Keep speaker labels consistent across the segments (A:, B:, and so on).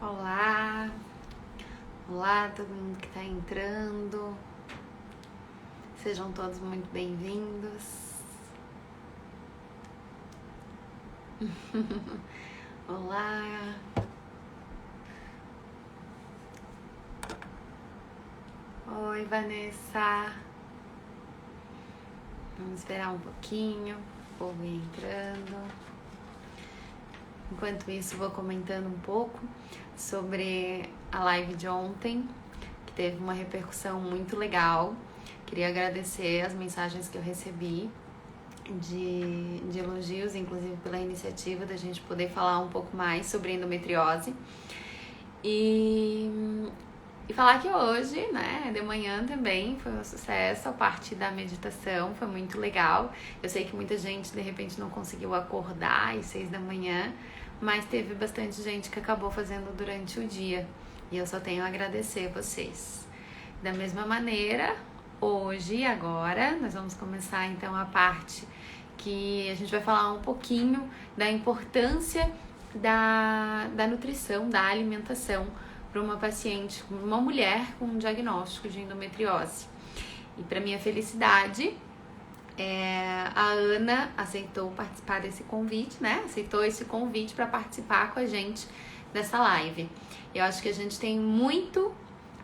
A: Olá, olá todo mundo que está entrando, sejam todos muito bem-vindos. Olá, oi Vanessa, vamos esperar um pouquinho, o povo ir entrando. Enquanto isso, vou comentando um pouco sobre a live de ontem, que teve uma repercussão muito legal. Queria agradecer as mensagens que eu recebi de elogios, inclusive pela iniciativa da gente poder falar um pouco mais sobre endometriose. E falar que hoje, né, de manhã também foi um sucesso, a parte da meditação foi muito legal. Eu sei que muita gente de repente não conseguiu acordar às 6 da manhã, mas teve bastante gente que acabou fazendo durante o dia. E eu só tenho a agradecer vocês. Da mesma maneira, hoje, agora, nós vamos começar então a parte que a gente vai falar um pouquinho da importância da nutrição, da alimentação para uma paciente, uma mulher com um diagnóstico de endometriose. E para minha felicidade, a Ana aceitou participar desse convite, né? Aceitou esse convite para participar com a gente dessa live. Eu acho que a gente tem muito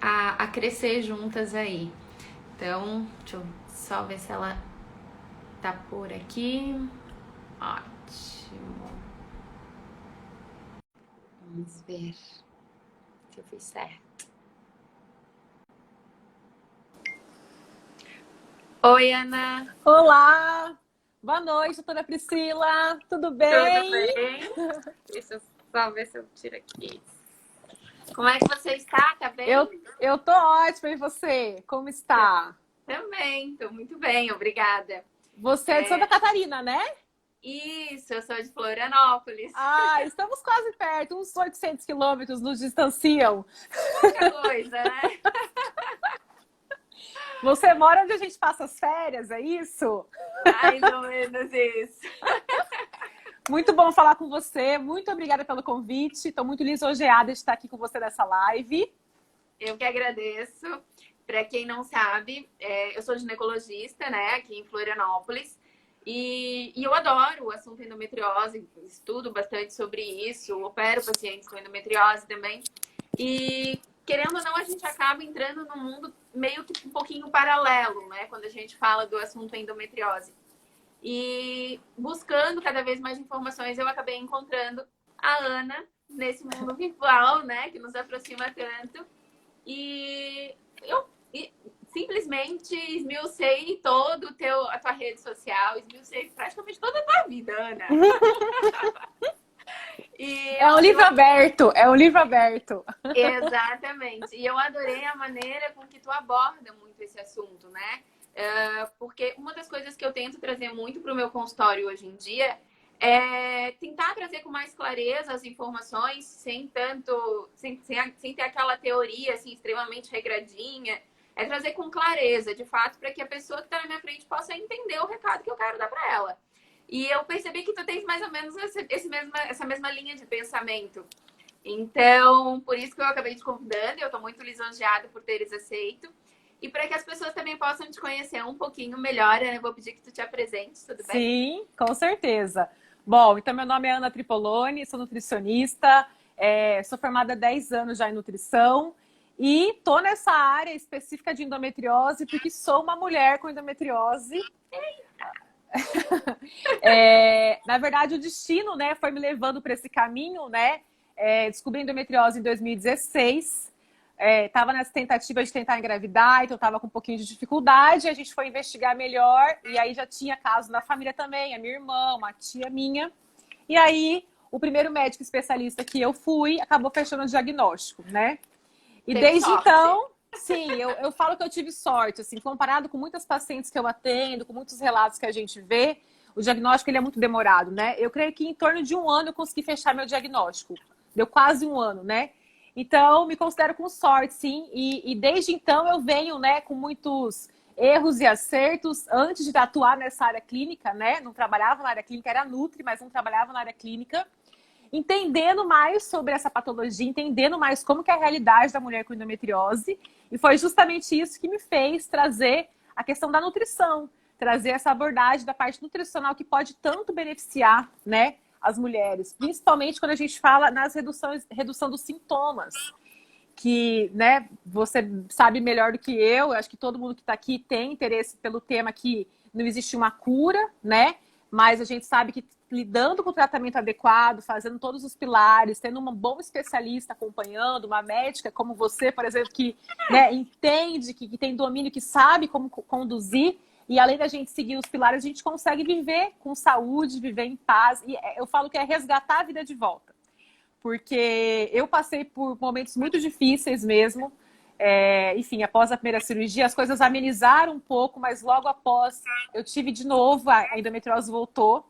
A: a crescer juntas aí. Então, deixa eu só ver se ela tá por aqui. Ótimo. Vamos ver se eu fiz certo. Oi, Ana.
B: Olá! Boa noite, doutora Priscila. Tudo bem?
A: Tudo bem? Deixa eu só ver se eu tiro aqui. Como é que você está? Tá bem?
B: Eu tô ótima, e você? Como está?
A: Também, tô muito bem, obrigada.
B: Você é de Santa Catarina, né?
A: Isso, eu sou de Florianópolis.
B: Estamos quase perto, uns 800 quilômetros nos distanciam.
A: Pouca coisa, né?
B: Você mora onde a gente passa as férias, é isso?
A: Mais ou menos isso.
B: Muito bom falar com você, muito obrigada pelo convite. Estou muito lisonjeada de estar aqui com você nessa live.
A: Eu que agradeço. Para quem não sabe, eu sou ginecologista, né, aqui em Florianópolis. E eu adoro o assunto endometriose, estudo bastante sobre isso, opero pacientes com endometriose também. E querendo ou não, a gente acaba entrando num mundo meio que um pouquinho paralelo, né, quando a gente fala do assunto endometriose. E buscando cada vez mais informações, eu acabei encontrando a Ana nesse mundo virtual, né, que nos aproxima tanto. E eu simplesmente esmiucei todo a tua rede social, esmiucei praticamente toda a tua vida, Ana.
B: É um livro aberto, é um livro aberto.
A: Exatamente. E eu adorei a maneira com que tu aborda muito esse assunto, né? Porque uma das coisas que eu tento trazer muito para o meu consultório hoje em dia é tentar trazer com mais clareza as informações, sem ter aquela teoria assim, extremamente regradinha. É trazer com clareza, de fato, para que a pessoa que está na minha frente possa entender o recado que eu quero dar para ela. E eu percebi que tu tens mais ou menos essa mesma linha de pensamento. Então, por isso que eu acabei te convidando, eu estou muito lisonjeada por teres aceito. E para que as pessoas também possam te conhecer um pouquinho melhor, eu vou pedir que tu te apresentes, tudo bem?
B: Sim, com certeza. Bom, então meu nome é Ana Tripoloni, sou nutricionista, sou formada há 10 anos já em nutrição e tô nessa área específica de endometriose porque sou uma mulher com endometriose. Na verdade, o destino, né, foi me levando para esse caminho, né? Descobri endometriose em 2016. Tava nessa tentativa de tentar engravidar, então tava com um pouquinho de dificuldade. A gente foi investigar melhor e aí já tinha caso na família também, a minha irmã, uma tia minha. E aí, o primeiro médico especialista que eu fui acabou fechando o diagnóstico, né? E
A: Teve
B: desde
A: sorte.
B: então, sim, eu falo que eu tive sorte, assim, comparado com muitas pacientes que eu atendo, com muitos relatos que a gente vê, o diagnóstico ele é muito demorado, né? Eu creio que em torno de 1 ano eu consegui fechar meu diagnóstico. Deu quase 1 ano, né? Então, me considero com sorte, sim. E desde então eu venho, né, com muitos erros e acertos antes de atuar nessa área clínica, né? Não trabalhava na área clínica, era nutri, mas não trabalhava na área clínica. entendendo mais sobre essa patologia, entendendo mais como que é a realidade da mulher com endometriose. E foi justamente isso que me fez trazer a questão da nutrição, trazer essa abordagem da parte nutricional que pode tanto beneficiar, né, as mulheres, principalmente quando a gente fala nas redução dos sintomas, que, né, você sabe melhor do que eu acho que todo mundo que está aqui tem interesse pelo tema, que não existe uma cura, né, mas a gente sabe que lidando com o tratamento adequado, fazendo todos os pilares, tendo um bom especialista acompanhando, uma médica como você, por exemplo, que, né, entende, que tem domínio, que sabe como conduzir, e além da gente seguir os pilares, a gente consegue viver com saúde, viver em paz. E eu falo que é resgatar a vida de volta. Porque eu passei por momentos muito difíceis mesmo. Enfim, após a primeira cirurgia, as coisas amenizaram um pouco, mas logo após eu tive de novo, a endometriose voltou.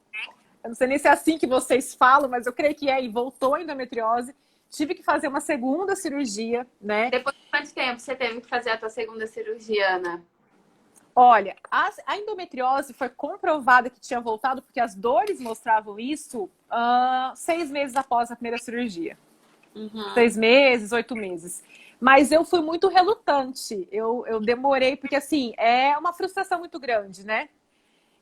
B: Eu não sei nem se é assim que vocês falam, mas eu creio que e voltou a endometriose. Tive que fazer uma segunda cirurgia, né?
A: Depois de quanto tempo você teve que fazer a tua segunda cirurgia, Ana?
B: Olha, a endometriose foi comprovada que tinha voltado, porque as dores mostravam isso 6 meses após a primeira cirurgia. 6 meses, 8 meses. Mas eu fui muito relutante. Eu demorei, porque assim, é uma frustração muito grande, né?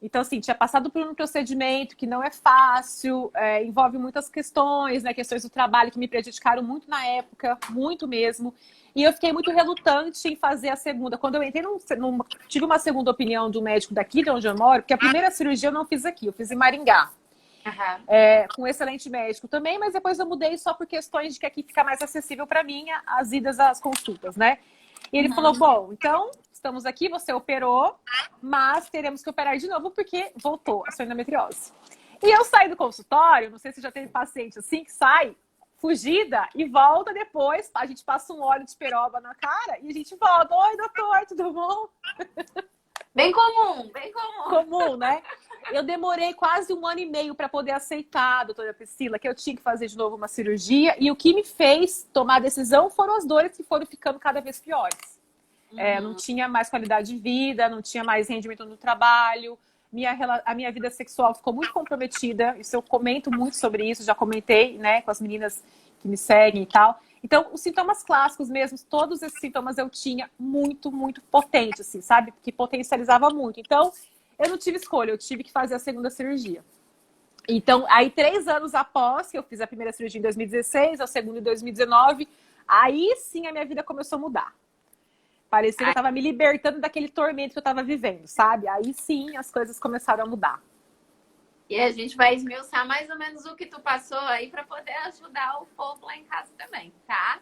B: Então, assim, tinha passado por um procedimento que não é fácil, envolve muitas questões, né? Questões do trabalho que me prejudicaram muito na época, muito mesmo. E eu fiquei muito relutante em fazer a segunda. Quando eu entrei, tive uma segunda opinião do médico daqui de onde eu moro, porque a primeira cirurgia eu não fiz aqui, eu fiz em Maringá. Com um excelente médico também, mas depois eu mudei só por questões de que aqui fica mais acessível para mim as idas às consultas, né? E ele falou, bom, então estamos aqui, você operou, mas teremos que operar de novo porque voltou a sua endometriose. E eu saí do consultório, não sei se já teve paciente assim, que sai fugida e volta depois, a gente passa um óleo de peroba na cara e a gente volta, oi doutor, tudo bom?
A: Bem comum, bem comum.
B: Comum, né? Eu demorei quase 1 ano e meio para poder aceitar, doutora Priscila, que eu tinha que fazer de novo uma cirurgia. E o que me fez tomar a decisão foram as dores que foram ficando cada vez piores. Não tinha mais qualidade de vida, não tinha mais rendimento no trabalho. A minha vida sexual ficou muito comprometida. Isso eu comento muito sobre isso, já comentei, né, com as meninas que me seguem e tal. Então, os sintomas clássicos mesmo, todos esses sintomas eu tinha muito, muito potente, assim, sabe? Que potencializava muito. Então, eu não tive escolha, eu tive que fazer a segunda cirurgia. Então, aí 3 anos após que eu fiz a primeira cirurgia em 2016, a segunda em 2019, aí sim a minha vida começou a mudar. Parecia que eu estava me libertando daquele tormento que eu estava vivendo, sabe? Aí sim as coisas começaram a mudar.
A: E a gente vai esmiuçar mais ou menos o que tu passou aí para poder ajudar o povo lá em casa também, tá?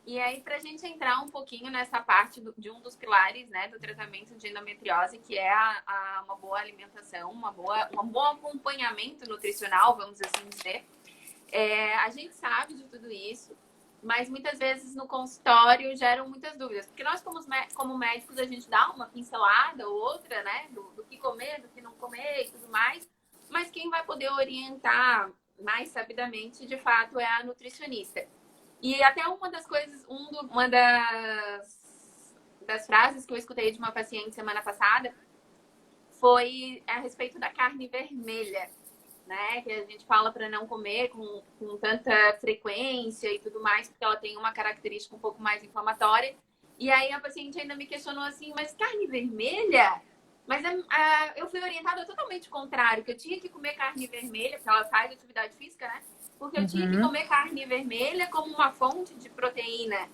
A: E aí, pra gente entrar um pouquinho nessa parte de um dos pilares, né, do tratamento de endometriose, que é uma boa alimentação, um bom acompanhamento nutricional, vamos assim dizer. A gente sabe de tudo isso, mas muitas vezes no consultório geram muitas dúvidas. Porque nós, como médicos, a gente dá uma pincelada ou outra, né, do que comer, do que não comer e tudo mais. Mas quem vai poder orientar mais sabidamente, de fato, é a nutricionista. E até uma das coisas, uma das frases que eu escutei de uma paciente semana passada foi a respeito da carne vermelha, né? Que a gente fala para não comer com tanta frequência e tudo mais, porque ela tem uma característica um pouco mais inflamatória. E aí a paciente ainda me questionou assim, mas carne vermelha? Mas eu fui orientada totalmente contrário, que eu tinha que comer carne vermelha, porque ela faz atividade física, né? Porque eu tinha que comer carne vermelha como uma fonte de proteína.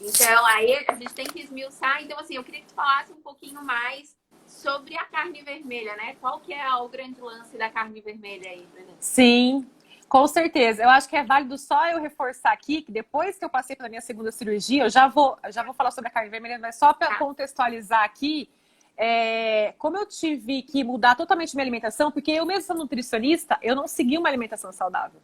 A: Então, aí a gente tem que esmiuçar. Então, assim, eu queria que tu falasse um pouquinho mais sobre a carne vermelha, né? Qual que é o grande lance da carne vermelha aí, pra gente?
B: Sim, com certeza. Eu acho que é válido só eu reforçar aqui que depois que eu passei pela minha segunda cirurgia, eu já vou falar sobre a carne vermelha, mas só para contextualizar aqui, como eu tive que mudar totalmente minha alimentação, porque eu mesmo sou nutricionista, eu não segui uma alimentação saudável.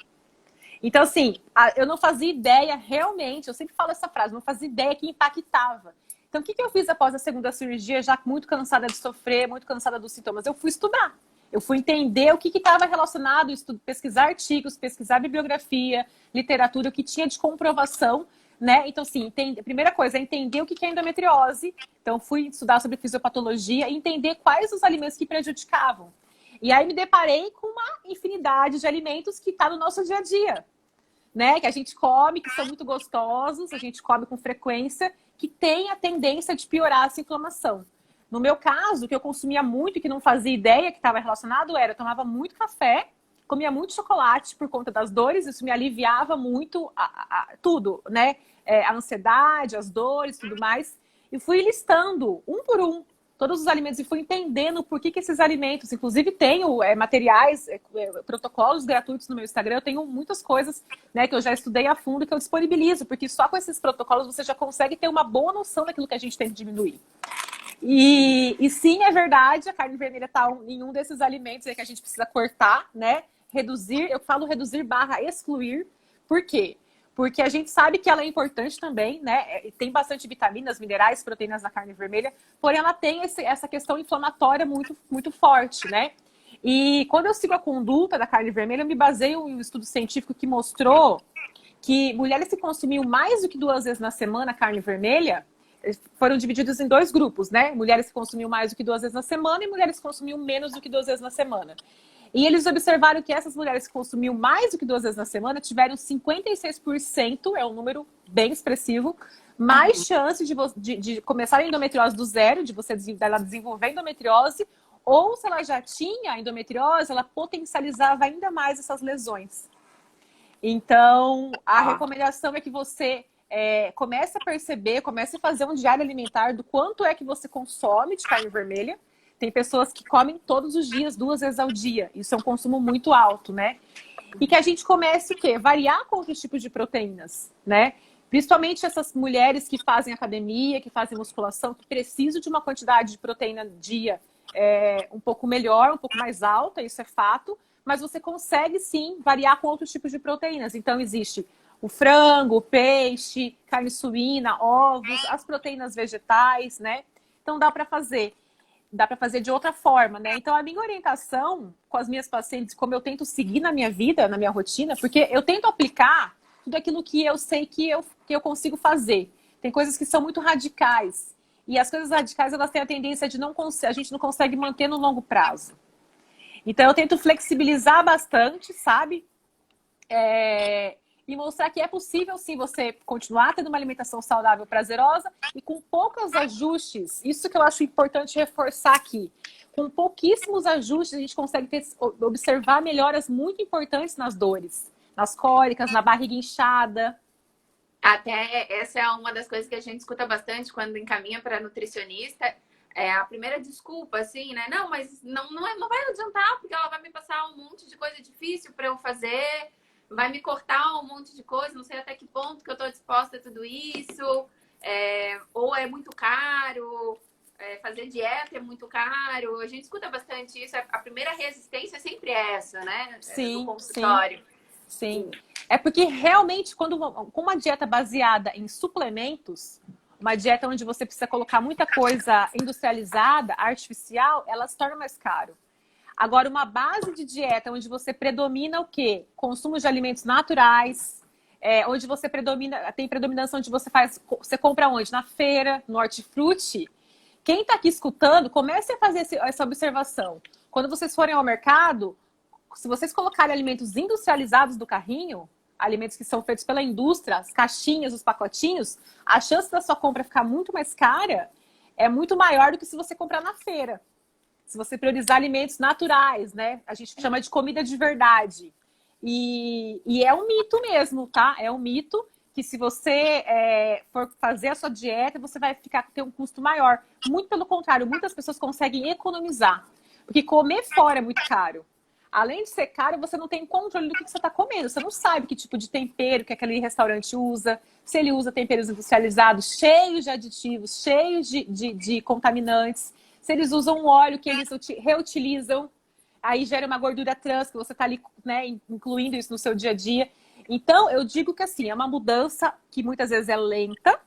B: Então, assim, eu não fazia ideia realmente, eu sempre falo essa frase, não fazia ideia que impactava. Então, o que eu fiz após a segunda cirurgia, já muito cansada de sofrer, muito cansada dos sintomas? Eu fui estudar. Eu fui entender o que estava relacionado, pesquisar artigos, pesquisar bibliografia, literatura, o que tinha de comprovação, né? Então, assim, a primeira coisa é entender o que é endometriose. Então, fui estudar sobre fisiopatologia e entender quais os alimentos que prejudicavam. E aí me deparei com uma infinidade de alimentos que está no nosso dia a dia. né, que a gente come, que são muito gostosos, a gente come com frequência, que tem a tendência de piorar essa inflamação. No meu caso, o que eu consumia muito e que não fazia ideia que estava relacionado era, eu tomava muito café, comia muito chocolate por conta das dores, isso me aliviava muito tudo, né? A ansiedade, as dores, tudo mais. E fui listando, um por um, todos os alimentos e fui entendendo por que esses alimentos, inclusive tenho materiais, protocolos gratuitos no meu Instagram, eu tenho muitas coisas, né, que eu já estudei a fundo que eu disponibilizo, porque só com esses protocolos você já consegue ter uma boa noção daquilo que a gente tem que diminuir. E sim, é verdade, a carne vermelha está em um desses alimentos aí que a gente precisa cortar, né? Reduzir, eu falo reduzir barra excluir. Por quê? Porque a gente sabe que ela é importante também, né? Tem bastante vitaminas, minerais, proteínas na carne vermelha, porém ela tem essa questão inflamatória muito, muito forte, né? E quando eu sigo a conduta da carne vermelha, eu me baseio em um estudo científico que mostrou que mulheres que consumiam mais do que 2 vezes na semana carne vermelha foram divididos em 2 grupos, né? Mulheres que consumiam mais do que 2 vezes na semana e mulheres que consumiam menos do que 2 vezes na semana. E eles observaram que essas mulheres que consumiam mais do que 2 vezes na semana tiveram 56%, é um número bem expressivo, mais chance de começar a endometriose do zero, de você dela desenvolver endometriose, ou se ela já tinha endometriose, ela potencializava ainda mais essas lesões. Então, a recomendação é que você comece a perceber, comece a fazer um diário alimentar do quanto é que você consome de carne vermelha. Tem pessoas que comem todos os dias, 2 vezes ao dia. Isso é um consumo muito alto, né? E que a gente comece o quê? Variar com outros tipos de proteínas, né? Principalmente essas mulheres que fazem academia, que fazem musculação, que precisam de uma quantidade de proteína dia um pouco melhor, um pouco mais alta, isso é fato. Mas você consegue, sim, variar com outros tipos de proteínas. Então, existe o frango, o peixe, carne suína, ovos, as proteínas vegetais, né? Então, dá para fazer. Dá para fazer de outra forma, né? Então, a minha orientação com as minhas pacientes, como eu tento seguir na minha vida, na minha rotina, porque eu tento aplicar tudo aquilo que eu sei que eu consigo fazer. Tem coisas que são muito radicais. E as coisas radicais, elas têm a tendência de a gente não consegue manter no longo prazo. Então, eu tento flexibilizar bastante, sabe? E mostrar que é possível, sim, você continuar tendo uma alimentação saudável, prazerosa e com poucos ajustes. Isso que eu acho importante reforçar aqui. Com pouquíssimos ajustes, a gente consegue observar melhoras muito importantes nas dores, nas cólicas, na barriga inchada.
A: Até essa é uma das coisas que a gente escuta bastante quando encaminha para nutricionista. É a primeira desculpa, assim, né? Não, mas não vai adiantar, porque ela vai me passar um monte de coisa difícil para eu fazer, vai me cortar um monte de coisa, não sei até que ponto que eu estou disposta a tudo isso, ou é muito caro, fazer dieta é muito caro. A gente escuta bastante isso. A primeira resistência sempre é essa, né?
B: Sim,
A: no consultório.
B: Sim. É porque realmente, com uma dieta baseada em suplementos, uma dieta onde você precisa colocar muita coisa industrializada, artificial, ela se torna mais caro. Agora, uma base de dieta onde você predomina o quê? Consumo de alimentos naturais, onde você tem predominância onde você compra onde? Na feira, no hortifruti. Quem está aqui escutando, comece a fazer essa observação. Quando vocês forem ao mercado, se vocês colocarem alimentos industrializados do carrinho, alimentos que são feitos pela indústria, as caixinhas, os pacotinhos, a chance da sua compra ficar muito mais cara é muito maior do que se você comprar na feira. Se você priorizar alimentos naturais, né? A gente chama de comida de verdade. E é um mito mesmo, tá? É um mito que se você for fazer a sua dieta, você vai ter um custo maior. Muito pelo contrário, muitas pessoas conseguem economizar. Porque comer fora é muito caro. Além de ser caro, você não tem controle do que você está comendo. Você não sabe que tipo de tempero que aquele restaurante usa. Se ele usa temperos industrializados, cheios de aditivos, cheios de contaminantes. Se eles usam um óleo que eles reutilizam, aí gera uma gordura trans, que você está ali, né, incluindo isso no seu dia a dia. Então, eu digo que assim, é uma mudança que muitas vezes é lenta.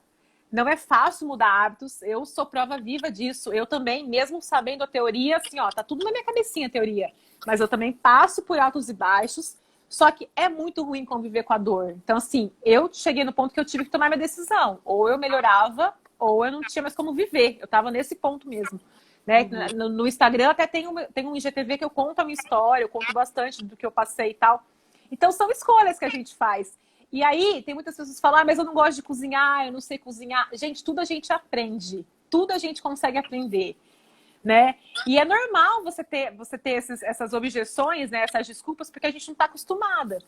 B: Não é fácil mudar hábitos. Eu sou prova viva disso. Eu também, mesmo sabendo a teoria, assim, ó, tá tudo na minha cabecinha a teoria. Mas eu também passo por altos e baixos. Só que é muito ruim conviver com a dor. Então, assim, eu cheguei no ponto que eu tive que tomar minha decisão. Ou eu melhorava, ou eu não tinha mais como viver. Eu tava nesse ponto mesmo. Né? Uhum. No Instagram até tem um IGTV que eu conto a minha história, eu conto bastante do que eu passei e tal. Então, são escolhas que a gente faz. E aí, tem muitas pessoas que falam, mas eu não gosto de cozinhar, eu não sei cozinhar. Gente, tudo a gente aprende. Tudo a gente consegue aprender, né? E é normal você ter essas objeções, né? Essas desculpas, porque a gente não está acostumada.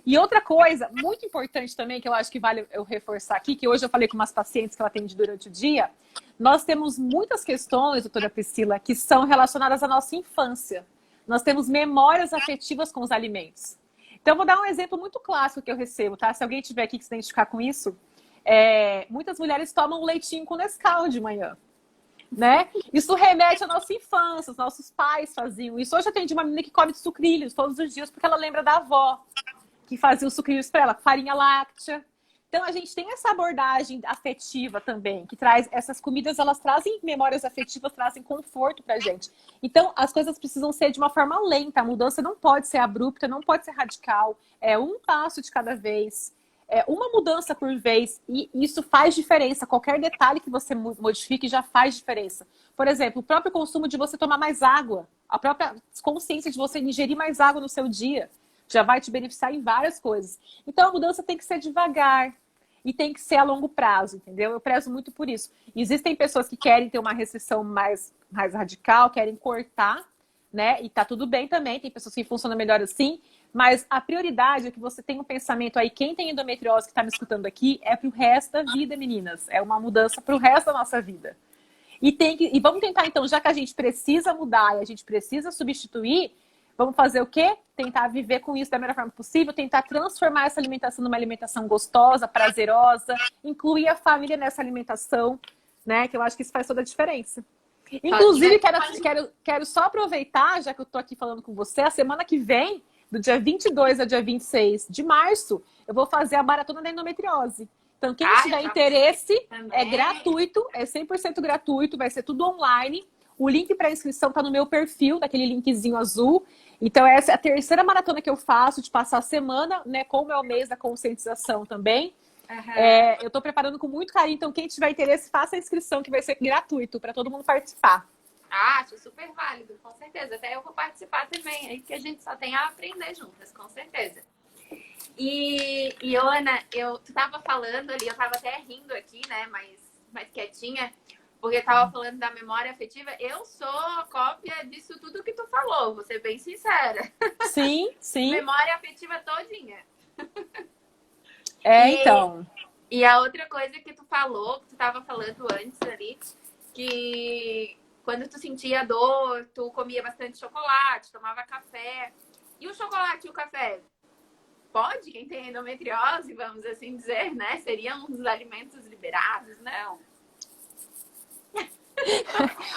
B: E outra coisa muito importante também, que eu acho que vale eu reforçar aqui, que hoje eu falei com umas pacientes que ela atende durante o dia, nós temos muitas questões, doutora Priscila, que são relacionadas à nossa infância. Nós temos memórias afetivas com os alimentos. Então, eu vou dar um exemplo muito clássico que eu recebo, tá? Se alguém tiver aqui que se identificar com isso, muitas mulheres tomam leitinho com Nescau de manhã, né? Isso remete à nossa infância, os nossos pais faziam isso. Hoje eu atendi uma menina que come sucrilhos todos os dias porque ela lembra da avó que fazia os sucrilhos para ela, farinha láctea. Então, a gente tem essa abordagem afetiva também, que traz essas comidas, elas trazem memórias afetivas, trazem conforto pra gente. Então, as coisas precisam ser de uma forma lenta, a mudança não pode ser abrupta, não pode ser radical, é um passo de cada vez, é uma mudança por vez, e isso faz diferença. Qualquer detalhe que você modifique já faz diferença. Por exemplo, o próprio consumo de você tomar mais água, a própria consciência de você ingerir mais água no seu dia, já vai te beneficiar em várias coisas. Então, a mudança tem que ser devagar e tem que ser a longo prazo, entendeu? Eu prezo muito por isso. Existem pessoas que querem ter uma restrição mais radical, querem cortar, né? E tá tudo bem também, tem pessoas que funcionam melhor assim, mas a prioridade é que você tenha um pensamento aí, quem tem endometriose que tá me escutando aqui, é pro resto da vida, meninas. É uma mudança pro resto da nossa vida. E vamos tentar, então, já que a gente precisa mudar e a gente precisa substituir, vamos fazer o quê? Tentar viver com isso da melhor forma possível, tentar transformar essa alimentação numa alimentação gostosa, prazerosa, incluir a família nessa alimentação, né? Que eu acho que isso faz toda a diferença. Inclusive, quero só aproveitar, já que eu tô aqui falando com você, a semana que vem, do dia 22 ao dia 26 de março, eu vou fazer a maratona da endometriose. Então, quem tiver interesse, é gratuito, é 100% gratuito, vai ser tudo online. O link para inscrição está no meu perfil, daquele linkzinho azul. Então, essa é a terceira maratona que eu faço, de passar a semana, né? Como é o mês da conscientização também. Uhum. Eu estou preparando com muito carinho. Então, quem tiver interesse, faça a inscrição, que vai ser gratuito, para todo mundo participar.
A: Acho super válido, com certeza. Até eu vou participar também, aí que a gente só tem a aprender juntas, com certeza. E Ana, tu tava falando ali, eu tava até rindo aqui, né? Mais quietinha. Porque eu tava falando da memória afetiva, eu sou cópia disso tudo que tu falou, vou ser bem sincera.
B: Sim, sim.
A: Memória afetiva todinha.
B: Então.
A: E a outra coisa que tu falou, que tu tava falando antes ali, que quando tu sentia dor, tu comia bastante chocolate, tomava café. E o chocolate e o café? Pode? Quem tem endometriose, vamos assim dizer, né? Seriam uns alimentos liberados? Não.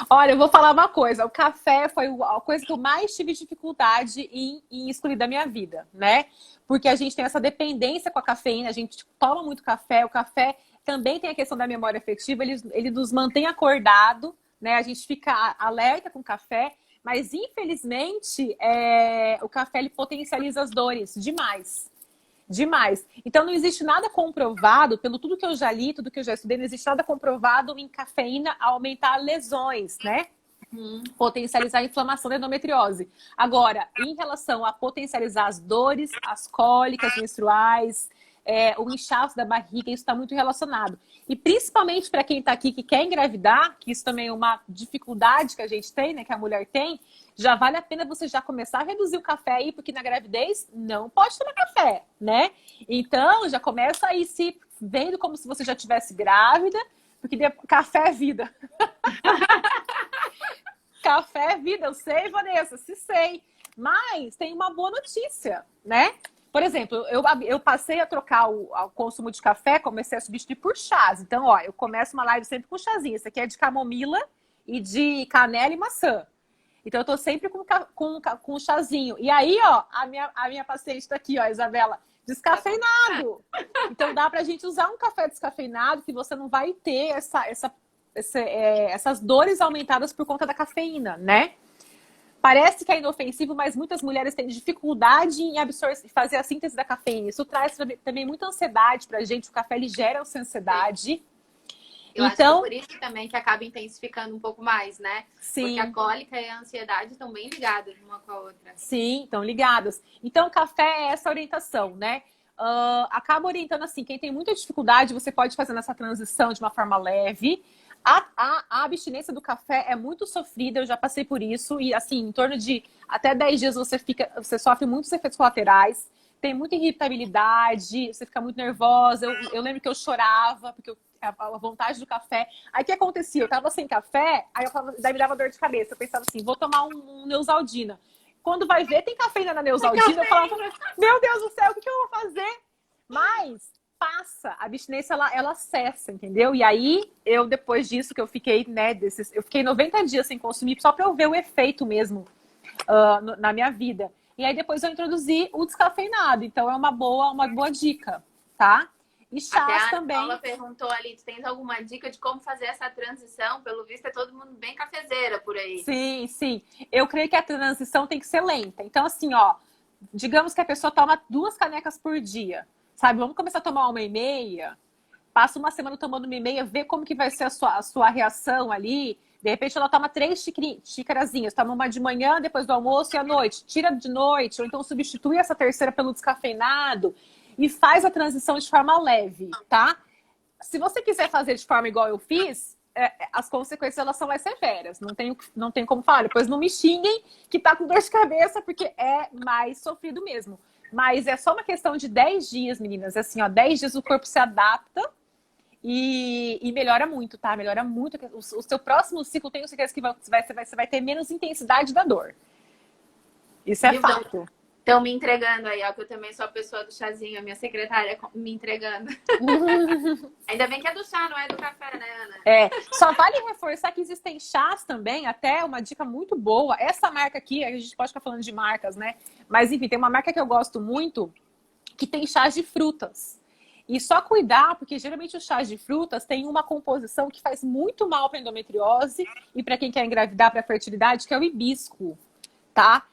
B: Olha, eu vou falar uma coisa. O café foi a coisa que eu mais tive dificuldade em excluir da minha vida, né? Porque a gente tem essa dependência com a cafeína, a gente toma muito café. O café também tem a questão da memória afetiva, ele nos mantém acordado, né? A gente fica alerta com o café, mas infelizmente o café ele potencializa as dores demais. Demais. Então, não existe nada comprovado, pelo tudo que eu já li, tudo que eu já estudei, não existe nada comprovado em cafeína aumentar lesões, né? Potencializar a inflamação da endometriose. Agora, em relação a potencializar as dores, as cólicas menstruais, o inchaço da barriga, isso está muito relacionado. E principalmente para quem está aqui que quer engravidar, que isso também é uma dificuldade que a gente tem, né? Que a mulher tem, já vale a pena você já começar a reduzir o café aí, porque na gravidez não pode tomar café, né? Então, já começa aí se vendo como se você já estivesse grávida, porque café é vida. Café é vida, eu sei, Vanessa, se sei. Mas tem uma boa notícia, né? Por exemplo, eu passei a trocar o consumo de café, comecei a substituir por chás. Então, ó, eu começo uma live sempre com chazinho. Esse aqui é de camomila e de canela e maçã. Então, eu tô sempre com chazinho. E aí, ó, a minha paciente tá aqui, ó, Isabela, descafeinado. Então, dá pra gente usar um café descafeinado que você não vai ter essas dores aumentadas por conta da cafeína, né? Parece que é inofensivo, mas muitas mulheres têm dificuldade em fazer a síntese da cafeína. Isso traz também muita ansiedade pra gente. O café, ele gera essa ansiedade.
A: Eu acho que é por isso também que acaba intensificando um pouco mais, né?
B: Sim.
A: Porque a cólica e a ansiedade estão bem ligadas uma com a outra.
B: Sim, estão ligadas. Então, o café é essa orientação, né? acaba orientando assim, quem tem muita dificuldade, você pode fazer nessa transição de uma forma leve. A abstinência do café é muito sofrida, eu já passei por isso, e assim, em torno de até 10 dias você sofre muitos efeitos colaterais, tem muita irritabilidade, você fica muito nervosa. Eu lembro que eu chorava, porque a vontade do café. Aí o que acontecia? Eu tava sem café, aí eu falava, daí me dava dor de cabeça. Eu pensava assim, vou tomar um Neosaldina. Quando vai ver, tem cafeína na Neosaldina. Eu falava, meu Deus do céu, o que eu vou fazer? Mas passa, a abstinência ela cessa, entendeu? E aí, depois disso que eu fiquei, né, eu fiquei 90 dias sem consumir, só pra eu ver o efeito mesmo na minha vida. E aí depois eu introduzi o descafeinado. Então é uma boa dica, tá? E chás
A: Até a
B: também.
A: Paula perguntou ali, tu tens alguma dica de como fazer essa transição? Pelo visto é todo mundo bem cafezeira por aí.
B: Sim, sim. Eu creio que a transição tem que ser lenta. Então assim, ó, digamos que a pessoa toma 2 canecas por dia, sabe? Vamos começar a tomar 1,5. Passa uma semana tomando 1,5, vê como que vai ser a sua reação ali. De repente ela toma 3 xícarazinhas, toma uma de manhã, depois do almoço e à noite. Tira de noite, ou então substitui essa terceira pelo descafeinado e faz a transição de forma leve, tá? Se você quiser fazer de forma igual eu fiz, as consequências elas são mais severas. Não tem como falar. Depois não me xinguem que tá com dor de cabeça, porque é mais sofrido mesmo. Mas é só uma questão de 10 dias, meninas. Assim, ó, 10 dias o corpo se adapta. E melhora muito, tá? Melhora muito. O seu próximo ciclo, tenho certeza que você vai ter menos intensidade da dor. Isso é fato.
A: Estão me entregando aí, ó, que eu também sou a pessoa do chazinho, a minha secretária me entregando. Ainda bem que é do chá, não é do café, né, Ana?
B: Só vale reforçar que existem chás também, até uma dica muito boa. Essa marca aqui, a gente pode ficar falando de marcas, né? Mas enfim, tem uma marca que eu gosto muito, que tem chás de frutas. E só cuidar, porque geralmente os chás de frutas têm uma composição que faz muito mal para endometriose e para quem quer engravidar, para fertilidade, que é o hibisco, tá?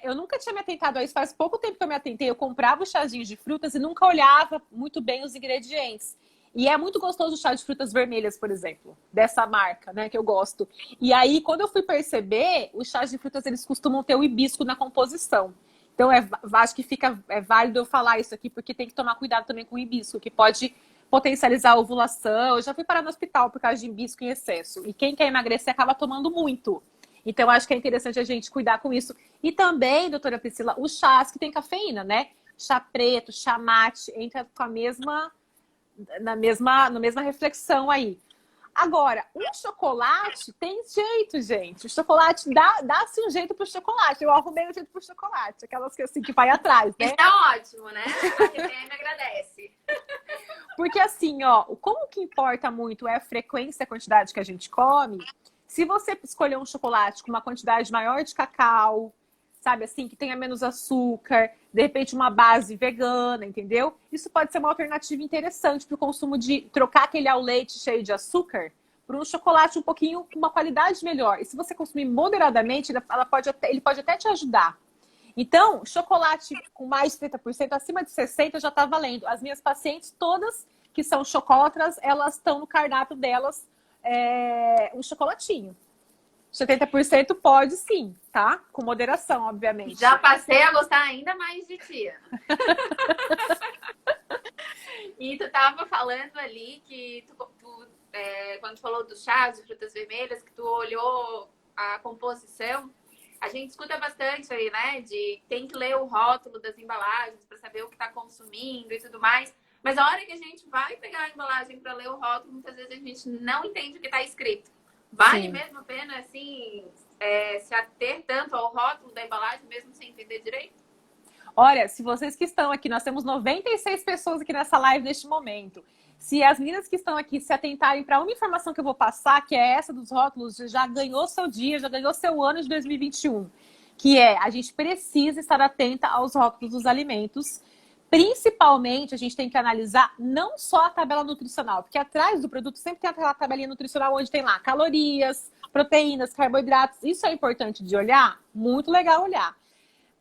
B: Eu nunca tinha me atentado a isso, faz pouco tempo que eu me atentei. Eu comprava os chazinhos de frutas e nunca olhava muito bem os ingredientes. E é muito gostoso o chá de frutas vermelhas, por exemplo, dessa marca, né, que eu gosto. E aí, quando eu fui perceber, os chás de frutas, eles costumam ter o hibisco na composição. Então, acho que é válido eu falar isso aqui, porque tem que tomar cuidado também com o hibisco, que pode potencializar a ovulação. Eu já fui parar no hospital por causa de hibisco em excesso. E quem quer emagrecer acaba tomando muito. Então, acho que é interessante a gente cuidar com isso. E também, doutora Priscila, os chás que tem cafeína, né? Chá preto, chá mate, entra com na mesma reflexão aí. Agora, o chocolate tem jeito, gente. O chocolate dá-se um jeito pro chocolate. Eu arrumei um jeito pro chocolate. Aquelas que assim, que vai atrás, né?
A: Está ótimo, né? A TPM agradece.
B: Porque assim, ó, como que importa muito é a frequência, a quantidade que a gente come. Se você escolher um chocolate com uma quantidade maior de cacau, sabe assim, que tenha menos açúcar, de repente uma base vegana, entendeu? Isso pode ser uma alternativa interessante para o consumo de trocar aquele ao leite cheio de açúcar por um chocolate um pouquinho com uma qualidade melhor. E se você consumir moderadamente, ele pode até te ajudar. Então, chocolate com mais de 30%, acima de 60% já está valendo. As minhas pacientes, todas que são chocolatras, elas estão no cardápio delas um chocolatinho. 70% pode sim, tá? Com moderação, obviamente.
A: Já passei a gostar ainda mais de ti. E tu tava falando ali que quando tu falou do chá de frutas vermelhas, que tu olhou a composição, a gente escuta bastante aí, né? De tem que ler o rótulo das embalagens para saber o que tá consumindo e tudo mais. Mas a hora que a gente vai pegar a embalagem para ler o rótulo, muitas vezes a gente não entende o que tá escrito. Vale mesmo a pena, assim, se ater tanto ao rótulo da embalagem, mesmo sem entender direito?
B: Olha, se vocês que estão aqui, nós temos 96 pessoas aqui nessa live neste momento. Se as meninas que estão aqui se atentarem para uma informação que eu vou passar, que é essa dos rótulos, já ganhou seu dia, já ganhou seu ano de 2021. Que a gente precisa estar atenta aos rótulos dos alimentos. Principalmente, a gente tem que analisar não só a tabela nutricional, porque atrás do produto sempre tem aquela tabelinha nutricional onde tem lá calorias, proteínas, carboidratos. Isso é importante de olhar? Muito legal olhar.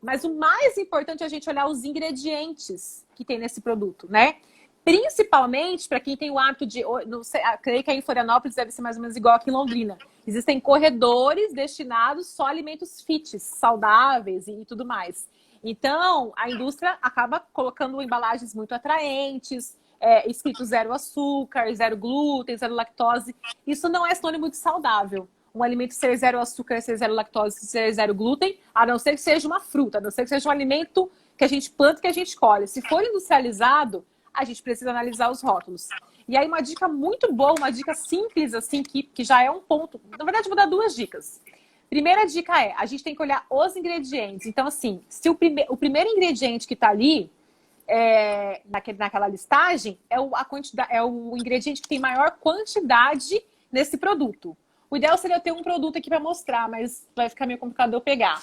B: Mas o mais importante é a gente olhar os ingredientes que tem nesse produto, né? Principalmente para quem tem o hábito de... Não sei, creio que aí em Florianópolis deve ser mais ou menos igual aqui em Londrina. Existem corredores destinados só a alimentos fits, saudáveis e tudo mais. Então, a indústria acaba colocando embalagens muito atraentes, escrito zero açúcar, zero glúten, zero lactose. Isso não é sinônimo de saudável. Um alimento ser zero açúcar, ser zero lactose, ser zero glúten, a não ser que seja uma fruta, a não ser que seja um alimento que a gente planta, que a gente colhe. Se for industrializado, a gente precisa analisar os rótulos. E aí uma dica muito boa, uma dica simples, assim, que já é um ponto. Na verdade, eu vou dar 2 dicas. Primeira dica é, a gente tem que olhar os ingredientes. Então, assim, se o primeiro ingrediente que está ali, naquela listagem, é o ingrediente que tem maior quantidade nesse produto. O ideal seria eu ter um produto aqui para mostrar, mas vai ficar meio complicado de eu pegar.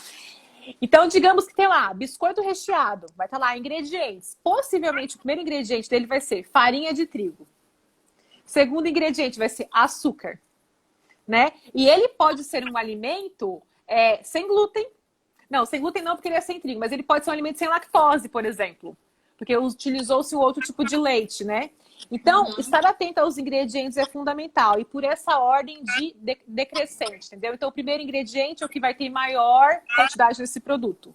B: Então, digamos que tem lá, biscoito recheado, vai estar lá, ingredientes. Possivelmente, o primeiro ingrediente dele vai ser farinha de trigo. O segundo ingrediente vai ser açúcar, né? E ele pode ser um alimento sem glúten. Não, sem glúten não, porque ele é sem trigo, mas ele pode ser um alimento sem lactose, por exemplo. Porque utilizou-se um outro tipo de leite, né? Então, estar atento aos ingredientes é fundamental. E por essa ordem de decrescente, entendeu? Então, o primeiro ingrediente é o que vai ter maior quantidade desse produto.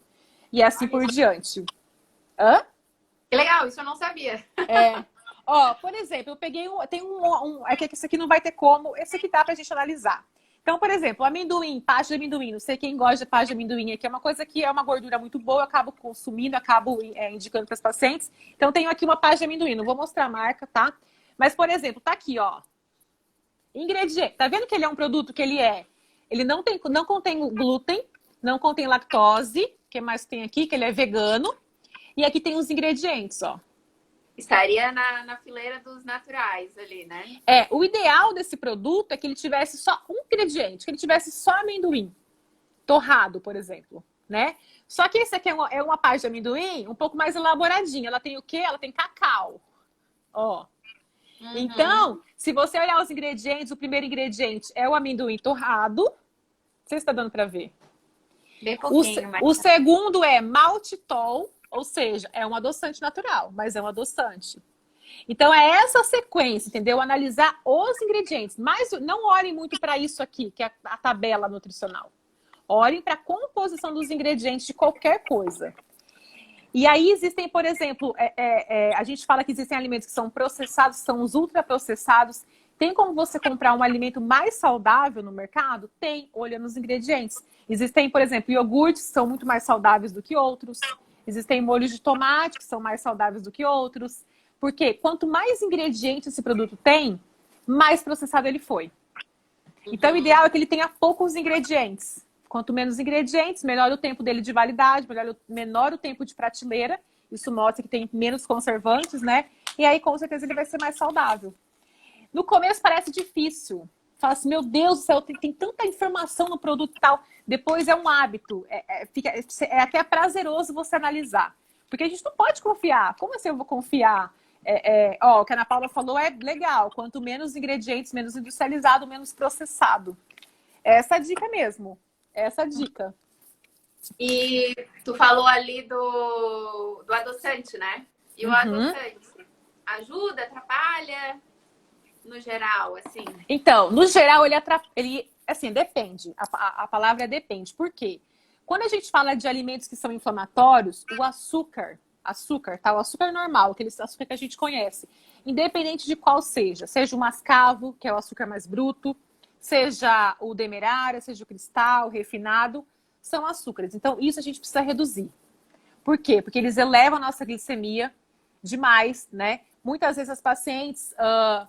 B: E assim por diante. Hã?
A: Que legal, isso eu não sabia.
B: Ó, por exemplo, eu peguei é que esse aqui não vai ter como. Esse aqui dá pra gente analisar. Então, por exemplo, amendoim, pasta de amendoim. Não sei quem gosta de pasta de amendoim aqui. É uma coisa que é uma gordura muito boa. Eu acabo consumindo, acabo indicando para os pacientes. Então, tenho aqui uma pasta de amendoim. Não vou mostrar a marca, tá? Mas, por exemplo, tá aqui, ó. Ingrediente. Tá vendo que ele é um produto que ele não contém glúten, não contém lactose. O que mais tem aqui? Que ele é vegano. E aqui tem os ingredientes, ó.
A: Estaria na fileira dos naturais ali, né?
B: O ideal desse produto é que ele tivesse só um ingrediente, que ele tivesse só amendoim torrado, por exemplo, né? Só que esse aqui é uma pasta de amendoim um pouco mais elaboradinha. Ela tem o quê? Ela tem cacau, ó. Então, se você olhar os ingredientes, o primeiro ingrediente é o amendoim torrado. Não sei se está dando para ver.
A: Bem pouquinho, mas...
B: O segundo é maltitol, ou seja, é um adoçante natural, mas é um adoçante. Então, é essa sequência, entendeu? Analisar os ingredientes. Mas não olhem muito para isso aqui, que é a tabela nutricional. Olhem para a composição dos ingredientes de qualquer coisa. E aí existem, por exemplo, a gente fala que existem alimentos que são processados, são os ultraprocessados. Tem como você comprar um alimento mais saudável no mercado? Tem, olha nos ingredientes. Existem, por exemplo, iogurtes que são muito mais saudáveis do que outros. Existem molhos de tomate que são mais saudáveis do que outros. Porque quanto mais ingredientes esse produto tem, mais processado ele foi. Então, o ideal é que ele tenha poucos ingredientes. Quanto menos ingredientes, melhor o tempo dele de validade, menor o tempo de prateleira. Isso mostra que tem menos conservantes, né? E aí, com certeza, ele vai ser mais saudável. No começo parece difícil. Fala assim, meu Deus do céu, tem tanta informação no produto e tal. Depois é um hábito. É até prazeroso você analisar. Porque a gente não pode confiar. Como assim eu vou confiar? O que a Ana Paula falou é legal. Quanto menos ingredientes, menos industrializado, menos processado. Essa é a dica mesmo. Essa é a dica.
A: E tu falou ali do adoçante, né? E o adoçante ajuda, atrapalha? No geral, assim?
B: Então, no geral, ele assim, depende. A palavra é depende. Por quê? Quando a gente fala de alimentos que são inflamatórios, o açúcar, tá? O açúcar normal, aquele açúcar que a gente conhece, independente de qual seja o mascavo, que é o açúcar mais bruto, seja o demerara, seja o cristal, o refinado, são açúcares. Então, isso a gente precisa reduzir. Por quê? Porque eles elevam a nossa glicemia demais, né? Muitas vezes as pacientes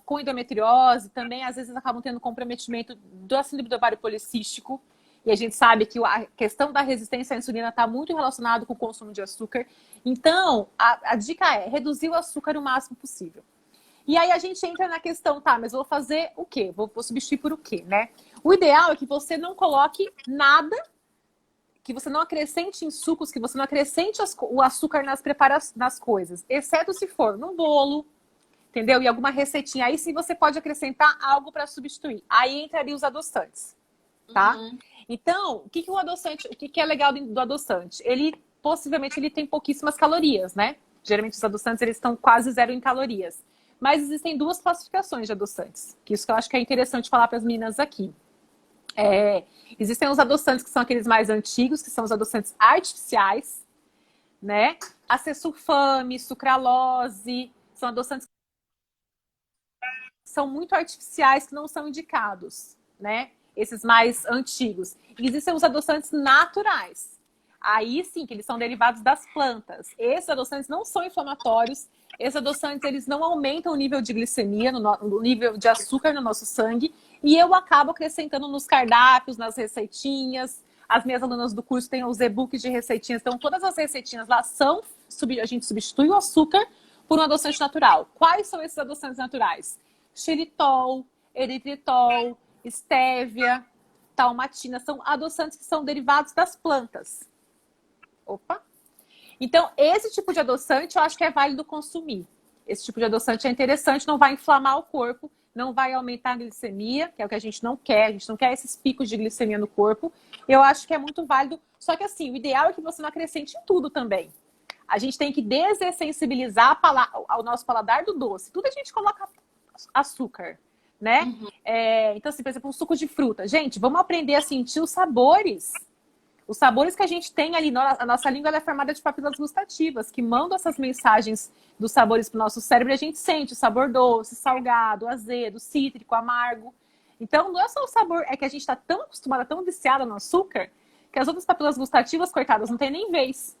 B: com endometriose também, às vezes, acabam tendo comprometimento do síndrome do ovário policístico. E a gente sabe que a questão da resistência à insulina está muito relacionada com o consumo de açúcar. Então, a dica é reduzir o açúcar o máximo possível. E aí a gente entra na questão, tá, mas vou fazer o quê? Vou substituir por o quê, né? O ideal é que você não coloque nada, que você não acrescente em sucos, que você não acrescente o açúcar nas coisas, exceto se for num bolo, entendeu? E alguma receitinha. Aí sim você pode acrescentar algo para substituir. Aí entraria os adoçantes, tá? Então, o que é legal do adoçante? Possivelmente ele tem pouquíssimas calorias, né? Geralmente os adoçantes, eles estão quase zero em calorias. Mas existem duas classificações de adoçantes, que isso que eu acho que é interessante falar para as meninas aqui. Existem os adoçantes que são aqueles mais antigos, que são os adoçantes artificiais, né? Acesulfame, sucralose, são adoçantes que são muito artificiais, que não são indicados, né? Esses mais antigos. E existem os adoçantes naturais. Aí sim, que eles são derivados das plantas. Esses adoçantes não são inflamatórios. Esses adoçantes, eles não aumentam o nível de glicemia, no nível de açúcar no nosso sangue. E eu acabo acrescentando nos cardápios, nas receitinhas. As minhas alunas do curso têm os e-books de receitinhas. Então, todas as receitinhas lá são... A gente substitui o açúcar por um adoçante natural. Quais são esses adoçantes naturais? Xilitol, eritritol, estévia, talmatina. São adoçantes que são derivados das plantas. Opa! Então, esse tipo de adoçante eu acho que é válido consumir. Esse tipo de adoçante é interessante, não vai inflamar o corpo, não vai aumentar a glicemia, que é o que a gente não quer. A gente não quer esses picos de glicemia no corpo. Eu acho que é muito válido. Só que assim, o ideal é que você não acrescente em tudo também. A gente tem que dessensibilizar ao nosso paladar do doce. Tudo a gente coloca açúcar, né?
A: Uhum.
B: Então, assim, por exemplo, um suco de fruta. Gente, vamos aprender a sentir os sabores. Os sabores que a gente tem ali, a nossa língua ela é formada de papilas gustativas, que mandam essas mensagens dos sabores para o nosso cérebro e a gente sente o sabor doce, salgado, azedo, cítrico, amargo. Então, não é só o sabor, é que a gente está tão acostumada, tão viciada no açúcar, que as outras papilas gustativas, coitadas, não tem nem vez.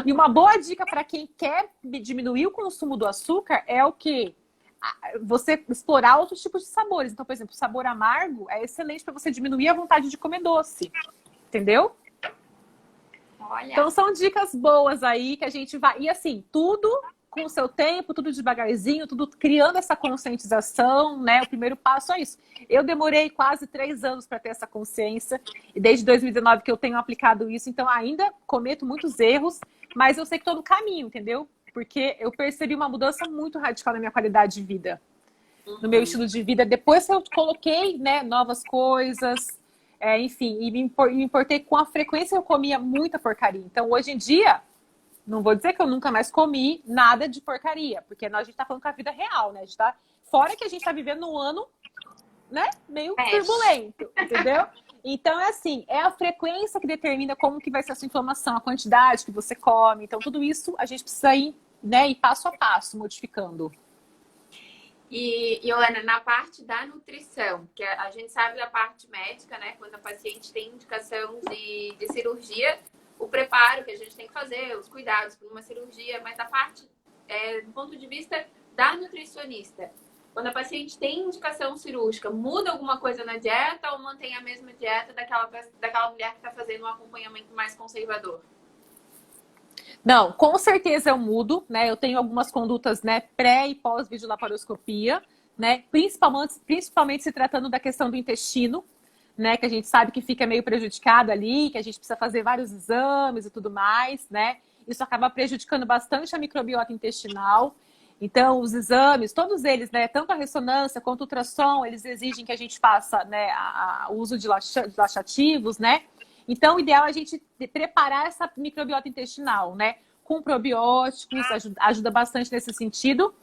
B: E uma boa dica para quem quer diminuir o consumo do açúcar é o quê? Você explorar outros tipos de sabores. Então, por exemplo, o sabor amargo é excelente para você diminuir a vontade de comer doce. Entendeu?
A: Olha.
B: Então, são dicas boas aí que a gente vai... E assim, tudo com o seu tempo, tudo devagarzinho, tudo criando essa conscientização, né? O primeiro passo é isso. Eu demorei quase 3 anos para ter essa consciência. E desde 2019 que eu tenho aplicado isso. Então, ainda cometo muitos erros, mas eu sei que estou no caminho, entendeu? Porque eu percebi uma mudança muito radical na minha qualidade de vida. No meu estilo de vida. Depois que eu coloquei, né, novas coisas... enfim, e me importei com a frequência que eu comia muita porcaria. Então, hoje em dia, não vou dizer que eu nunca mais comi nada de porcaria, porque a gente tá falando com a vida real, né? A gente tá... Fora que a gente tá vivendo um ano, né, meio turbulento, entendeu? Então, é assim, é a frequência que determina como que vai ser a sua inflamação, a quantidade que você come. Então, tudo isso a gente precisa ir, né, ir passo a passo, modificando.
A: E Ana, na parte da nutrição, que a gente sabe da parte médica, né? Quando a paciente tem indicação de cirurgia, o preparo que a gente tem que fazer, os cuidados para uma cirurgia, mas a parte, do ponto de vista da nutricionista, quando a paciente tem indicação cirúrgica, muda alguma coisa na dieta ou mantém a mesma dieta daquela mulher que está fazendo um acompanhamento mais conservador?
B: Não, com certeza eu mudo, né? Eu tenho algumas condutas, né, pré e pós-videolaparoscopia, né? Principalmente se tratando da questão do intestino, né? Que a gente sabe que fica meio prejudicado ali, que a gente precisa fazer vários exames e tudo mais, né? Isso acaba prejudicando bastante a microbiota intestinal. Então, os exames, todos eles, né? Tanto a ressonância quanto o ultrassom, eles exigem que a gente faça, né, o uso de laxativos, né? Então, o ideal é a gente preparar essa microbiota intestinal, né? Com probióticos, ajuda bastante nesse sentido.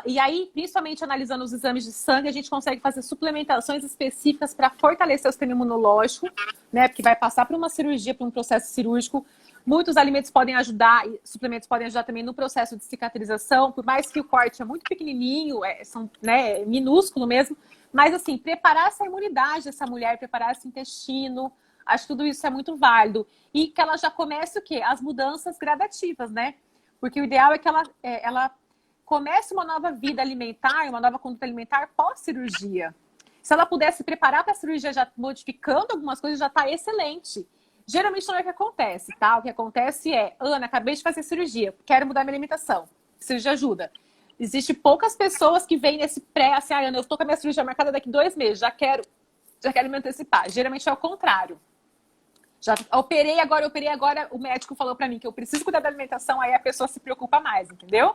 B: E aí, principalmente analisando os exames de sangue, a gente consegue fazer suplementações específicas para fortalecer o sistema imunológico, né? Porque vai passar por uma cirurgia, por um processo cirúrgico. Muitos alimentos podem ajudar, suplementos podem ajudar também no processo de cicatrização, por mais que o corte é muito pequenininho, né, minúsculo mesmo. Mas, assim, preparar essa imunidade dessa mulher, preparar esse intestino... Acho que tudo isso é muito válido. E que ela já comece o quê? As mudanças gradativas, né? Porque o ideal é que ela comece uma nova vida alimentar, uma nova conduta alimentar pós-cirurgia. Se ela pudesse se preparar para a cirurgia já modificando algumas coisas, já está excelente. Geralmente não é o que acontece, tá? O que acontece é, Ana, acabei de fazer cirurgia, quero mudar minha alimentação. Cirurgia ajuda. Existe poucas pessoas que vêm nesse pré, assim, Ana, eu estou com a minha cirurgia marcada daqui 2 meses, já quero me antecipar. Geralmente é o contrário. Já operei agora, o médico falou pra mim que eu preciso cuidar da alimentação, aí a pessoa se preocupa mais, entendeu?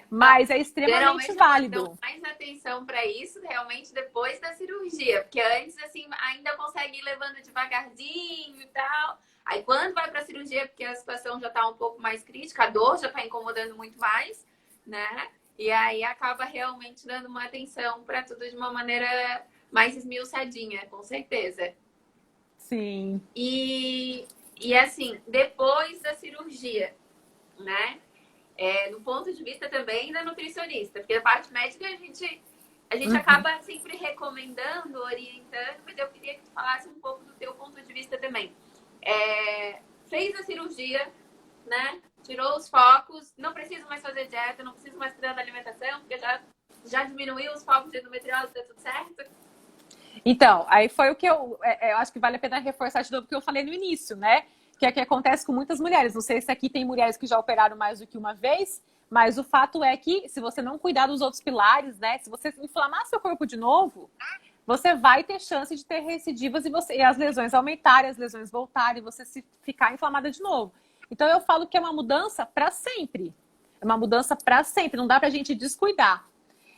B: Mas é extremamente válido.
A: Dão mais atenção pra isso realmente depois da cirurgia, porque antes, assim, ainda consegue ir levando devagarzinho e tal. Aí quando vai para a cirurgia, porque a situação já está um pouco mais crítica, a dor já está incomodando muito mais, né? E aí acaba realmente dando uma atenção para tudo de uma maneira mais esmiuçadinha, com certeza.
B: Sim.
A: E assim, depois da cirurgia, né? No ponto de vista também da nutricionista, porque a parte médica a gente acaba sempre recomendando, orientando, mas eu queria que tu falasse um pouco do teu ponto de vista também. Fez a cirurgia, né? Tirou os focos, não preciso mais fazer dieta, não preciso mais cuidar da alimentação, porque já diminuiu os focos de endometriose, tá tudo certo?
B: Então, aí foi o que eu acho que vale a pena reforçar de novo o que eu falei no início, né? Que é que acontece com muitas mulheres. Não sei se aqui tem mulheres que já operaram mais do que uma vez, mas o fato é que se você não cuidar dos outros pilares, né? Se você inflamar seu corpo de novo, você vai ter chance de ter recidivas e as lesões aumentarem, as lesões voltarem, e você ficar inflamada de novo. Então eu falo que é uma mudança para sempre. É uma mudança para sempre, não dá pra gente descuidar.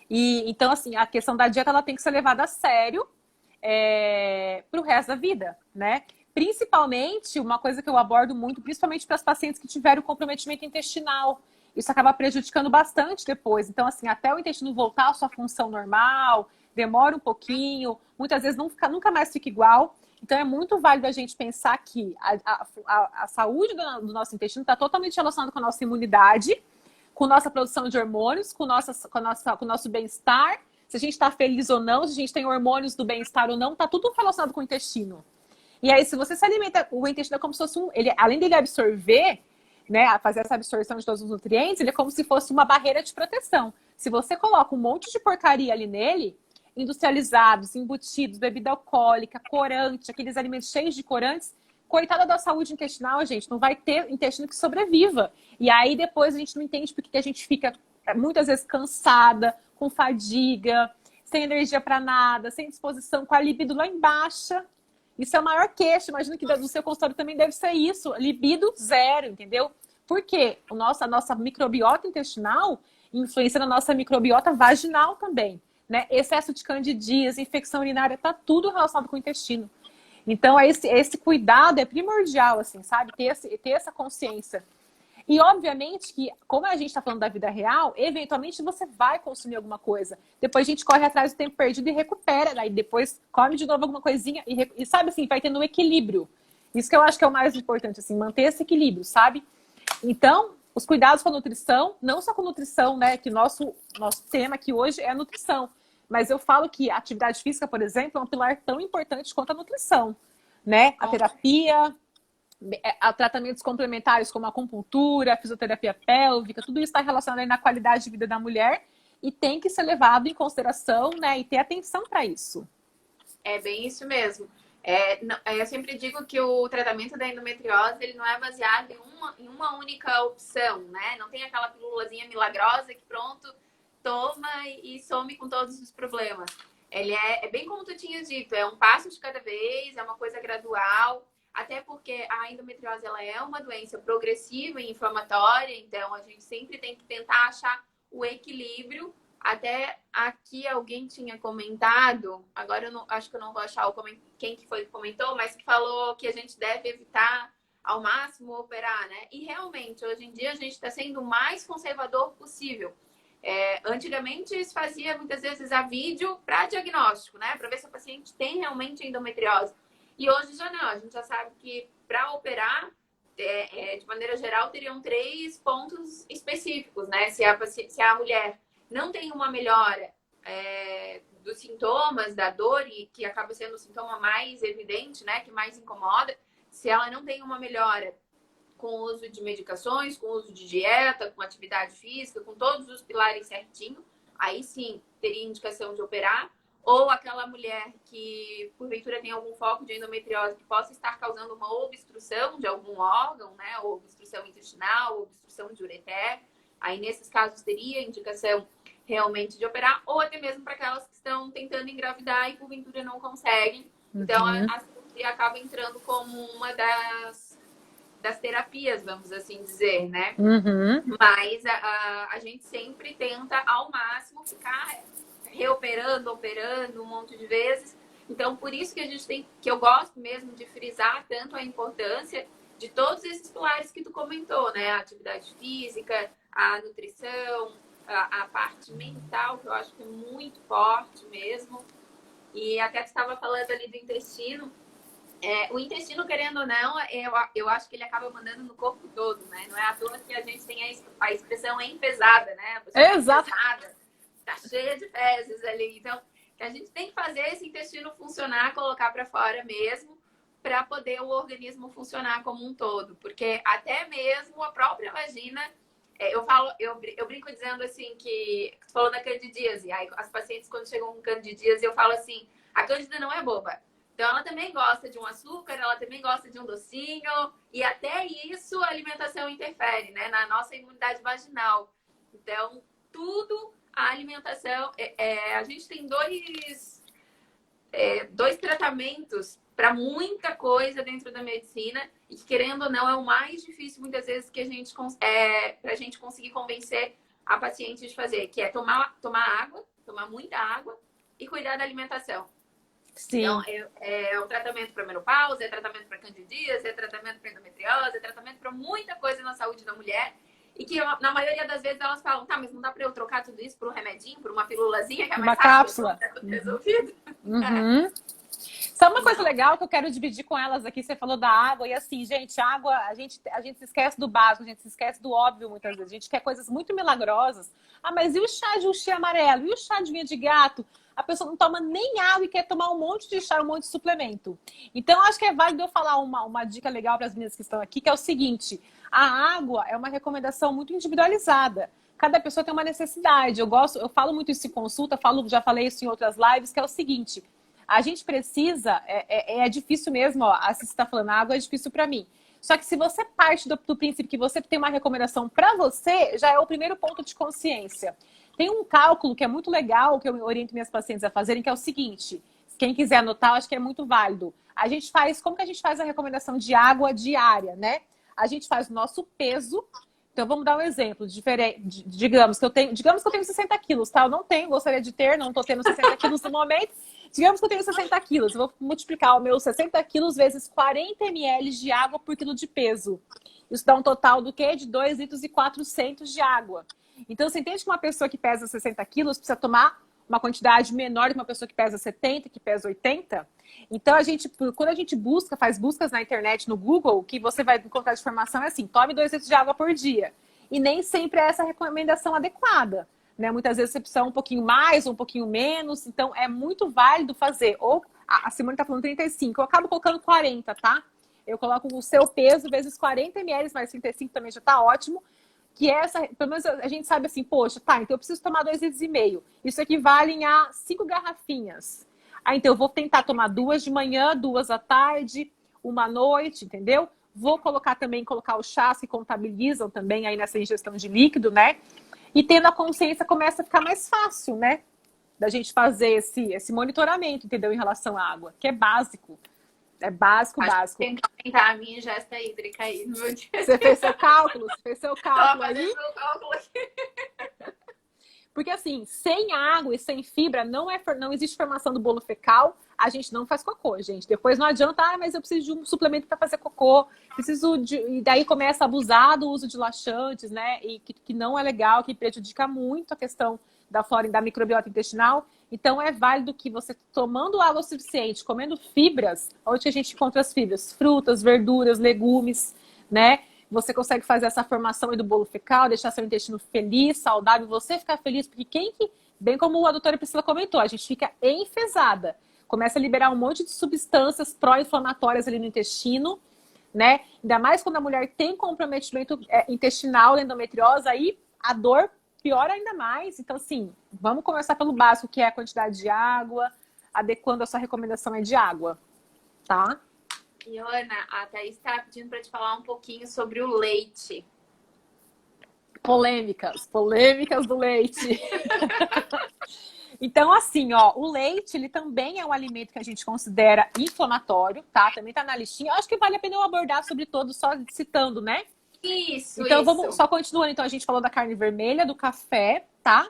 B: E então, assim, a questão da dieta ela tem que ser levada a sério para o resto da vida, né? Principalmente, uma coisa que eu abordo muito, principalmente para as pacientes que tiveram comprometimento intestinal. Isso acaba prejudicando bastante depois. Então, assim, até o intestino voltar à sua função normal, demora um pouquinho, muitas vezes nunca mais fica igual. Então, é muito válido a gente pensar que a saúde do nosso intestino está totalmente relacionada com a nossa imunidade, com nossa produção de hormônios, com o nosso bem-estar, se a gente está feliz ou não, se a gente tem hormônios do bem-estar ou não, está tudo relacionado com o intestino. E aí, se você se alimenta, o intestino é como se fosse além dele absorver, né, a fazer essa absorção de todos os nutrientes, ele é como se fosse uma barreira de proteção. Se você coloca um monte de porcaria ali nele, industrializados, embutidos, bebida alcoólica, corante, aqueles alimentos cheios de corantes, coitada da saúde intestinal, gente, não vai ter intestino que sobreviva. E aí depois a gente não entende porque que a gente fica muitas vezes cansada, com fadiga, sem energia para nada, sem disposição, com a libido lá embaixo. Isso é o maior queixo. Imagino que do seu consultório também deve ser isso. Libido zero, entendeu? Por quê? A nossa microbiota intestinal influencia na nossa microbiota vaginal também. Né? Excesso de candidíase, infecção urinária, tá tudo relacionado com o intestino. Então, esse cuidado é primordial, assim, sabe? Ter essa consciência. E, obviamente, que como a gente está falando da vida real, eventualmente você vai consumir alguma coisa. Depois a gente corre atrás do tempo perdido e recupera. Aí depois come de novo alguma coisinha e sabe assim, vai tendo um equilíbrio. Isso que eu acho que é o mais importante, assim, manter esse equilíbrio, sabe? Então, os cuidados com a nutrição, não só com nutrição, né? Que nosso tema aqui hoje é a nutrição. Mas eu falo que a atividade física, por exemplo, é um pilar tão importante quanto a nutrição, né? A terapia, tratamentos complementares como a acupuntura, a fisioterapia pélvica, tudo isso está relacionado aí na qualidade de vida da mulher e tem que ser levado em consideração, né? E ter atenção para isso.
A: É bem isso mesmo. Eu sempre digo que o tratamento da endometriose ele não é baseado em uma única opção, né? Não tem aquela pílulazinha milagrosa que pronto, toma e some com todos os problemas. Ele é bem como tu tinha dito, é um passo de cada vez, é uma coisa gradual, até porque a endometriose ela é uma doença progressiva e inflamatória, então a gente sempre tem que tentar achar o equilíbrio. Até aqui alguém tinha comentado, agora acho que eu não vou achar quem que foi que comentou, mas que falou que a gente deve evitar ao máximo operar, né? E realmente, hoje em dia a gente está sendo o mais conservador possível. Antigamente se fazia muitas vezes a vídeo para diagnóstico, né? Para ver se o paciente tem realmente endometriose. E hoje já não, a gente já sabe que para operar, de maneira geral, teriam 3 pontos específicos, né? Se a mulher não tem uma melhora dos sintomas, da dor, e que acaba sendo o sintoma mais evidente, né? Que mais incomoda, se ela não tem uma melhora com o uso de medicações, com o uso de dieta, com atividade física, com todos os pilares certinho, aí sim teria indicação de operar. Ou aquela mulher que, porventura, tem algum foco de endometriose que possa estar causando uma obstrução de algum órgão, né? Ou obstrução intestinal, ou obstrução de ureter. Aí, nesses casos, teria indicação realmente de operar. Ou até mesmo para aquelas que estão tentando engravidar e, porventura, não conseguem. Então, a cirurgia acaba entrando como uma das terapias, vamos assim dizer, né? Mas a gente sempre tenta, ao máximo, ficar reoperando, operando um monte de vezes, Então, por isso que a gente tem, que eu gosto mesmo de frisar tanto a importância de todos esses pilares que tu comentou, né? A atividade física, a nutrição, a parte mental, que eu acho que é muito forte mesmo. E até tu estava falando ali do intestino. O intestino, querendo ou não, eu acho que ele acaba mandando no corpo todo, né? Não é à toa que a gente tem a expressão empesada, né? A pessoa tá
B: Exato.
A: empesada, tá cheia de fezes ali. Então, a gente tem que fazer esse intestino funcionar, colocar para fora mesmo, para poder o organismo funcionar como um todo. Porque até mesmo a própria vagina, eu brinco dizendo assim que tu falou da candidíase. Aí as pacientes, quando chegam com candidíase, eu falo assim: a cândida não é boba. Então, ela também gosta de um açúcar, ela também gosta de um docinho, e até isso a alimentação interfere, né? Na nossa imunidade vaginal. Então, tudo a alimentação. A gente tem dois tratamentos para muita coisa dentro da medicina, e que, querendo ou não, é o mais difícil, muitas vezes, que para a gente conseguir convencer a paciente de fazer, que é tomar água, tomar muita água e cuidar da alimentação.
B: Sim.
A: Então, é um tratamento para menopausa, é tratamento para candidíase, é tratamento para endometriose, é tratamento para muita coisa na saúde da mulher. E que, na maioria das vezes, elas falam: tá, mas não dá para eu trocar tudo isso por um remedinho, por uma pílulazinha, que é mais
B: Uma
A: fácil,
B: cápsula.
A: tá tudo resolvido.
B: Uhum. Sabe uma coisa legal que eu quero dividir com elas aqui? Você falou da água, e assim, gente, água, a gente se esquece do básico, a gente se esquece do óbvio muitas vezes. A gente quer coisas muito milagrosas. Ah, mas e o chá de uxi amarelo? E o chá de vinha de gato? A pessoa não toma nem água e quer tomar um monte de chá, um monte de suplemento. Então, acho que é válido eu falar uma dica legal para as meninas que estão aqui, que é o seguinte: a água é uma recomendação muito individualizada. Cada pessoa tem uma necessidade. Eu falo muito isso em consulta, já falei isso em outras lives, que é o seguinte: a gente precisa, é difícil mesmo, ó, a Cici está falando, a água é difícil para mim. Só que se você parte do princípio que você tem uma recomendação para você, já é o primeiro ponto de consciência. Tem um cálculo que é muito legal, que eu oriento minhas pacientes a fazerem, que é o seguinte: quem quiser anotar, eu acho que é muito válido. Como que a gente faz a recomendação de água diária, né? A gente faz o nosso peso. Então, vamos dar um exemplo diferente. Digamos que eu tenho 60 quilos, tá? Eu não tenho, gostaria de ter, não estou tendo 60 quilos no momento. Digamos que eu tenho 60 quilos. Eu vou multiplicar o meu 60 quilos vezes 40 ml de água por quilo de peso. Isso dá um total do quê? De 2 litros e 400 de água. Então, você entende que uma pessoa que pesa 60 quilos precisa tomar uma quantidade menor do que uma pessoa que pesa 70, que pesa 80? Então, quando a gente faz buscas na internet, no Google, o que você vai encontrar de informação é assim: tome 2 litros de água por dia. E nem sempre é essa a recomendação adequada, né? Muitas vezes você precisa um pouquinho mais, um pouquinho menos. Então, é muito válido fazer. Ou a Simone está falando 35, eu acabo colocando 40, tá? Eu coloco o seu peso vezes 40 ml, mas 35 também já está ótimo. Que pelo menos a gente sabe assim: poxa, tá, então eu preciso tomar 2,5 litros. Isso equivale a 5 garrafinhas. Então eu vou tentar tomar 2 de manhã, 2 à tarde, 1 à noite, entendeu? Vou colocar os chás que contabilizam também aí nessa ingestão de líquido, né? E tendo a consciência, começa a ficar mais fácil, né? Da gente fazer esse monitoramento, entendeu? Em relação à água, que é básico. É básico.
A: Tem que aumentar a minha ingesta hídrica aí no meu dia.
B: Você fez seu cálculo? Você fez seu cálculo aí?
A: Meu cálculo aqui.
B: Porque assim, sem água e sem fibra, não existe formação do bolo fecal, a gente não faz cocô, gente. Depois não adianta, mas eu preciso de um suplemento para fazer cocô, e daí começa a abusar do uso de laxantes, né? E que não é legal, que prejudica muito a questão da flora e da microbiota intestinal. Então é válido que você, tomando água o suficiente, comendo fibras, onde a gente encontra as fibras? Frutas, verduras, legumes, né? Você consegue fazer essa formação aí do bolo fecal, deixar seu intestino feliz, saudável, você ficar feliz, porque bem como a doutora Priscila comentou, a gente fica enfesada. Começa a liberar um monte de substâncias pró-inflamatórias ali no intestino, né? Ainda mais quando a mulher tem comprometimento intestinal, endometriose, aí a dor piora ainda mais. Então, assim, vamos começar pelo básico, que é a quantidade de água, adequando a sua recomendação de água, tá?
A: E, Ana, a Thaís está pedindo para te falar um pouquinho sobre o leite.
B: Polêmicas do leite. Então, assim, ó, o leite, ele também é um alimento que a gente considera inflamatório, tá? Também tá na listinha. Eu acho que vale a pena eu abordar sobre todos, só citando, né? Então, vamos só continuando. Então, a gente falou da carne vermelha, do café, tá?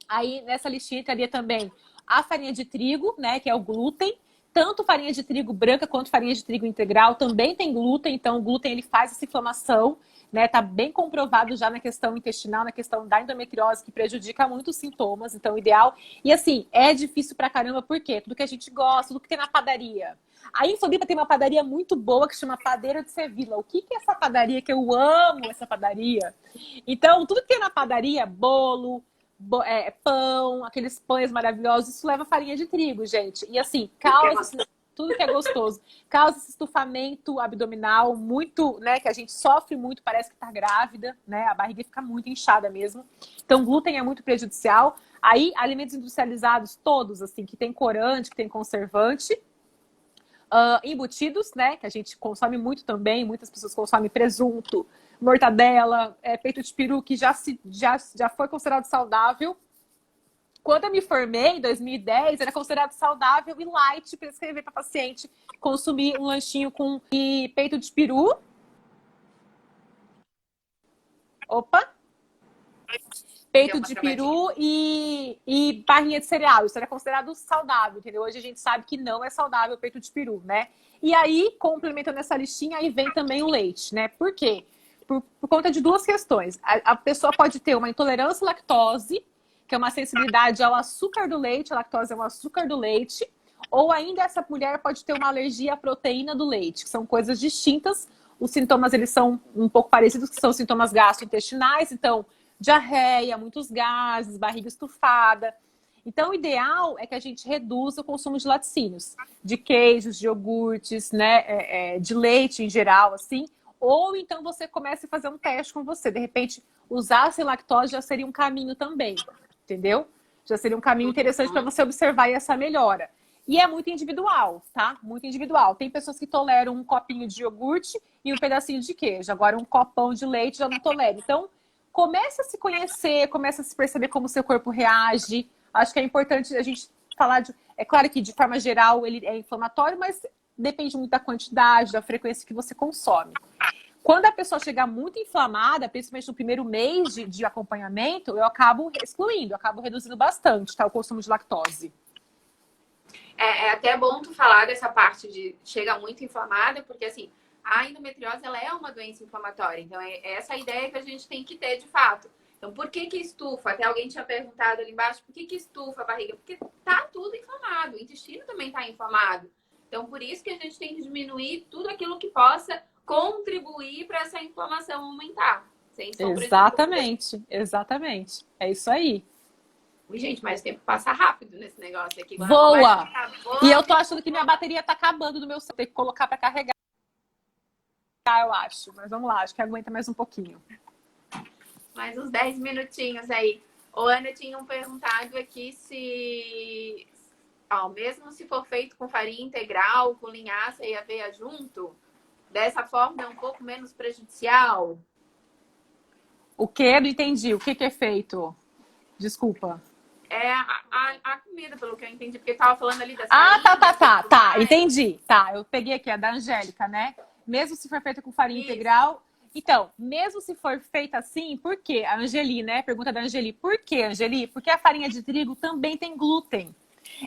B: Aí, nessa listinha entraria também a farinha de trigo, né, que é o glúten. Tanto farinha de trigo branca quanto farinha de trigo integral também tem glúten, então o glúten ele faz essa inflamação, né? Tá bem comprovado já na questão intestinal, na questão da endometriose, que prejudica muito os sintomas, então o ideal. E assim, é difícil pra caramba, por quê? Tudo que a gente gosta, tudo que tem na padaria. Aí em Floripa tem uma padaria muito boa que chama Padeira de Sevilla. O que é essa padaria? Que eu amo essa padaria. Então, tudo que tem na padaria, bolo, pão, aqueles pães maravilhosos, isso leva farinha de trigo, gente. E assim, tudo que é gostoso. Causa esse estufamento abdominal muito, né, que a gente sofre muito, parece que tá grávida, né? A barriga fica muito inchada mesmo. Então, glúten é muito prejudicial. Aí, alimentos industrializados todos, assim, que tem corante, que tem conservante. Embutidos, né, que a gente consome muito também, muitas pessoas consomem presunto, mortadela, peito de peru, que já foi considerado saudável. Quando eu me formei, em 2010, era considerado saudável e light para escrever para paciente consumir um lanchinho com peito de peru. Opa! Peito de peru e barrinha de cereal. Isso era considerado saudável, entendeu? Hoje a gente sabe que não é saudável o peito de peru, né? E aí, complementando essa listinha, aí vem também o leite, né? Por quê? Por conta de duas questões. A pessoa pode ter uma intolerância à lactose, que é uma sensibilidade ao açúcar do leite, a lactose é um açúcar do leite, ou ainda essa mulher pode ter uma alergia à proteína do leite, que são coisas distintas. Os sintomas, eles são um pouco parecidos, que são sintomas gastrointestinais, então diarreia, muitos gases, barriga estufada. Então, o ideal é que a gente reduza o consumo de laticínios, de queijos, de iogurtes, né, de leite em geral, assim. Ou então você comece a fazer um teste com você. De repente, usar sem lactose já seria um caminho também, entendeu? Já seria um caminho interessante para você observar essa melhora. E é muito individual, tá? Muito individual. Tem pessoas que toleram um copinho de iogurte e um pedacinho de queijo. Agora, um copão de leite já não tolera. Então, comece a se conhecer, comece a se perceber como o seu corpo reage. Acho que é importante a gente falar de... É claro que, de forma geral, ele é inflamatório, mas depende muito da quantidade, da frequência que você consome. Quando a pessoa chegar muito inflamada, principalmente no primeiro mês de acompanhamento, eu acabo excluindo, eu acabo reduzindo bastante, tá, o consumo de lactose.
A: É até bom tu falar dessa parte de chega muito inflamada, porque assim, a endometriose ela é uma doença inflamatória. Então, é essa a ideia que a gente tem que ter de fato. Então, por que estufa? Até alguém tinha perguntado ali embaixo, por que estufa a barriga? Porque tá tudo inflamado, o intestino também tá inflamado. Então, por isso que a gente tem que diminuir tudo aquilo que possa contribuir para essa inflamação aumentar. Sem sombra de
B: Exatamente, exatamente. É isso aí.
A: Ui, gente, mas o tempo passa rápido nesse negócio aqui.
B: Voa! E eu tô achando que minha bateria tá acabando do meu celular. Tem que colocar para carregar, eu acho. Mas vamos lá, acho que aguenta mais um pouquinho.
A: Mais uns 10 minutinhos aí. O Ana tinha perguntado aqui se... mesmo se for feito com farinha integral, com linhaça e aveia junto, dessa forma é um pouco menos prejudicial?
B: O quê? Não entendi. O que é feito? Desculpa.
A: É a comida, pelo que eu entendi, porque tava falando ali das
B: tá. Entendi. Tá, eu peguei aqui, a da Angélica, né? Mesmo se for feita com farinha integral... Então, mesmo se for feita assim, por quê? A Angeli, né? Pergunta da Angeli. Por quê, Angeli? Porque a farinha de trigo também tem glúten.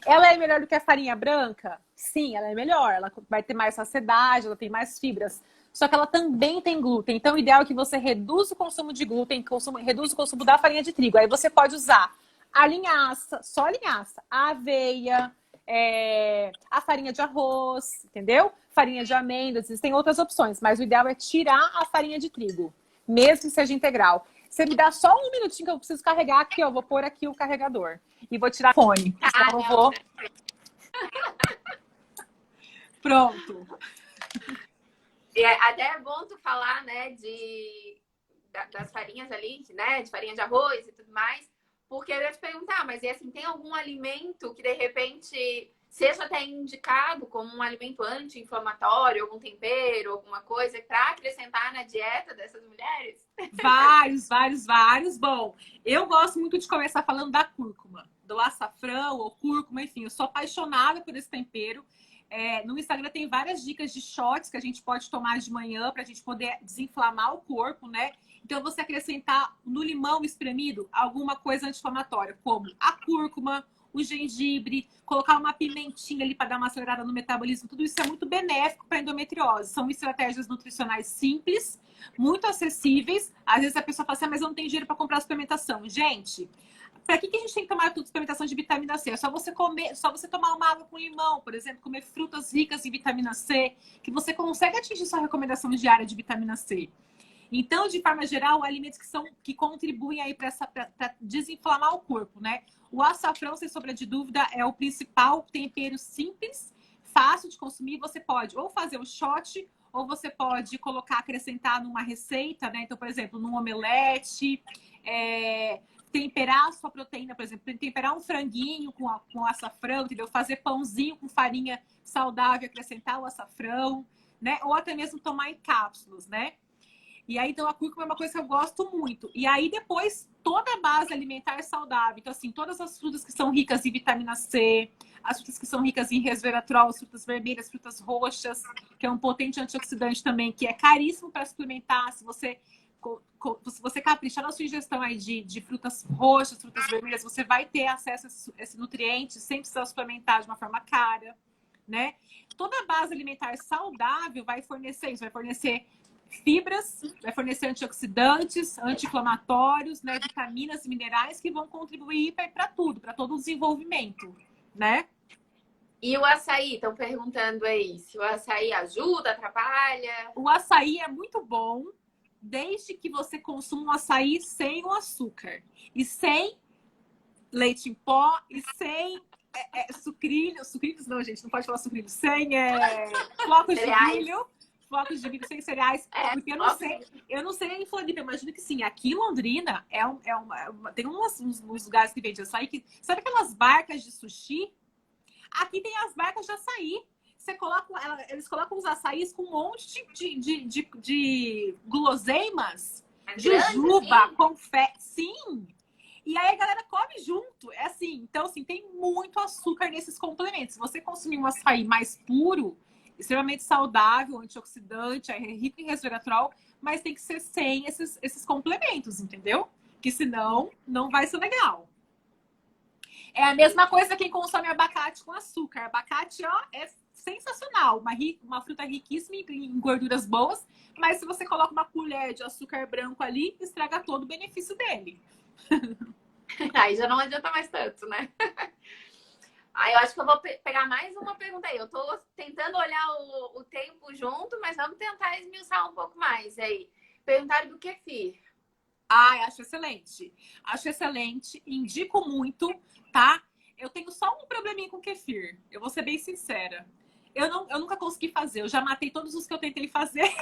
B: Ela é melhor do que a farinha branca? Sim, ela é melhor. Ela vai ter mais saciedade, ela tem mais fibras. Só que ela também tem glúten. Então, o ideal é que você reduza o consumo de glúten, reduza o consumo da farinha de trigo. Aí você pode usar a linhaça, só a linhaça, a aveia, a farinha de arroz, entendeu? Farinha de amêndoas, existem outras opções. Mas o ideal é tirar a farinha de trigo, mesmo que seja integral. Você me dá só um minutinho que eu preciso carregar aqui, ó. Vou pôr aqui o carregador. E vou tirar o fone. Então eu vou... Pronto.
A: E até é bom tu falar, né, das farinhas ali, né, de farinha de arroz e tudo mais, porque eu ia te perguntar, mas e assim, tem algum alimento que de repente seja até indicado como um alimento anti-inflamatório, algum tempero, alguma coisa para acrescentar na dieta dessas mulheres?
B: Vários. Bom, eu gosto muito de começar falando da cúrcuma, do açafrão ou cúrcuma, enfim, eu sou apaixonada por esse tempero. No Instagram tem várias dicas de shots que a gente pode tomar de manhã para a gente poder desinflamar o corpo, né? Então, você acrescentar no limão espremido alguma coisa anti-inflamatória, como a cúrcuma, o gengibre, colocar uma pimentinha ali para dar uma acelerada no metabolismo, tudo isso é muito benéfico para endometriose. São estratégias nutricionais simples, muito acessíveis. Às vezes a pessoa fala assim, mas eu não tenho dinheiro para comprar suplementação. Gente, para que a gente tem que tomar tudo suplementação de vitamina C? É só você comer, só você tomar uma água com limão, por exemplo, comer frutas ricas em vitamina C, que você consegue atingir sua recomendação diária de vitamina C. Então, de forma geral, alimentos que contribuem aí para desinflamar o corpo, né? O açafrão, sem sombra de dúvida, é o principal tempero simples, fácil de consumir. Você pode ou fazer o shot, ou você pode colocar, acrescentar numa receita, né? Então, por exemplo, num omelete, temperar a sua proteína, por exemplo, temperar um franguinho com açafrão, entendeu? Fazer pãozinho com farinha saudável, acrescentar o açafrão, né? Ou até mesmo tomar em cápsulas, né? E aí, então, a cúrcuma é uma coisa que eu gosto muito. E aí, depois, toda a base alimentar saudável. Então, assim, todas as frutas que são ricas em vitamina C, as frutas que são ricas em resveratrol, as frutas vermelhas, frutas roxas, que é um potente antioxidante também, que é caríssimo para suplementar. Se você caprichar na sua ingestão aí de frutas roxas, frutas vermelhas, você vai ter acesso a esse nutriente sem precisar suplementar de uma forma cara, né? Toda a base alimentar saudável vai fornecer isso, vai fornecer fibras, vai fornecer antioxidantes, anti-inflamatórios, né, vitaminas e minerais que vão contribuir para tudo, para todo o desenvolvimento, né?
A: E o açaí, estão perguntando aí, se o açaí ajuda, atrapalha?
B: O açaí é muito bom, desde que você consuma um açaí sem o açúcar e sem leite em pó e sem sucrilhos não, gente, não pode falar sucrilhos, sem flocos de milho. Flocos de milho sem cereais, porque eu não sei em Floripa, imagino que sim. Aqui em Londrina tem uns lugares que vendem açaí, sabe aquelas barcas de sushi? Aqui tem as barcas de açaí. Eles colocam os açaís com um monte de guloseimas, jujuba, assim? Confete, sim. E aí a galera come junto, é assim. Então, assim, tem muito açúcar nesses complementos. Se você consumir um açaí mais puro, extremamente saudável, antioxidante, é rico em resveratrol, mas tem que ser sem esses complementos, entendeu? Que senão não vai ser legal. É a mesma coisa quem consome abacate com açúcar. Abacate, ó, é sensacional. Uma fruta riquíssima em gorduras boas, mas se você coloca uma colher de açúcar branco ali, estraga todo o benefício dele.
A: Aí já não adianta mais tanto, né? Aí eu acho que eu vou pegar mais uma pergunta aí. Eu tô tentando olhar o tempo junto, mas vamos tentar esmiuçar um pouco mais aí. Perguntaram do kefir.
B: Ai, acho excelente. Acho excelente. Indico muito, tá? Eu tenho só um probleminha com kefir. Eu vou ser bem sincera. Eu nunca consegui fazer. Eu já matei todos os que eu tentei fazer.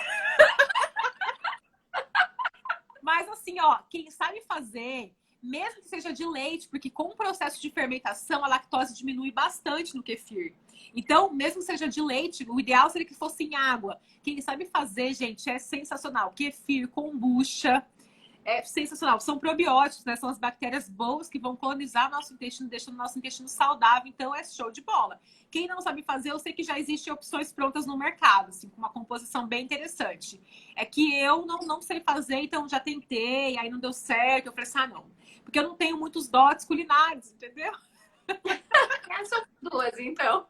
B: Mas assim, ó, quem sabe fazer, mesmo que seja de leite, porque com o processo de fermentação, a lactose diminui bastante no kefir. Então, mesmo que seja de leite, o ideal seria que fosse em água. Quem sabe fazer, gente, é sensacional. Kefir, kombucha, é sensacional. São probióticos, né? São as bactérias boas que vão colonizar nosso intestino, deixando o nosso intestino saudável. Então, é show de bola. Quem não sabe fazer, eu sei que já existem opções prontas no mercado, assim, com uma composição bem interessante. É que eu não sei fazer, então já tentei, aí não deu certo. Eu falei assim, ah, não. Porque eu não tenho muitos dotes culinários, entendeu?
A: São duas, então.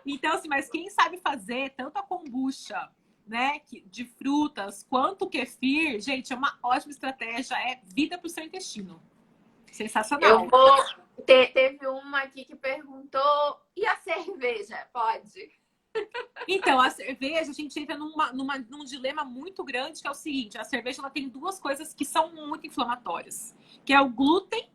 B: Então, assim, mas quem sabe fazer tanto a kombucha, né, de frutas, quanto o kefir, gente, é uma ótima estratégia, é vida pro seu intestino. Sensacional.
A: Teve uma aqui que perguntou, e a cerveja, pode?
B: Então, a cerveja, a gente entra num dilema muito grande, que é o seguinte, a cerveja ela tem duas coisas que são muito inflamatórias, que é o glúten,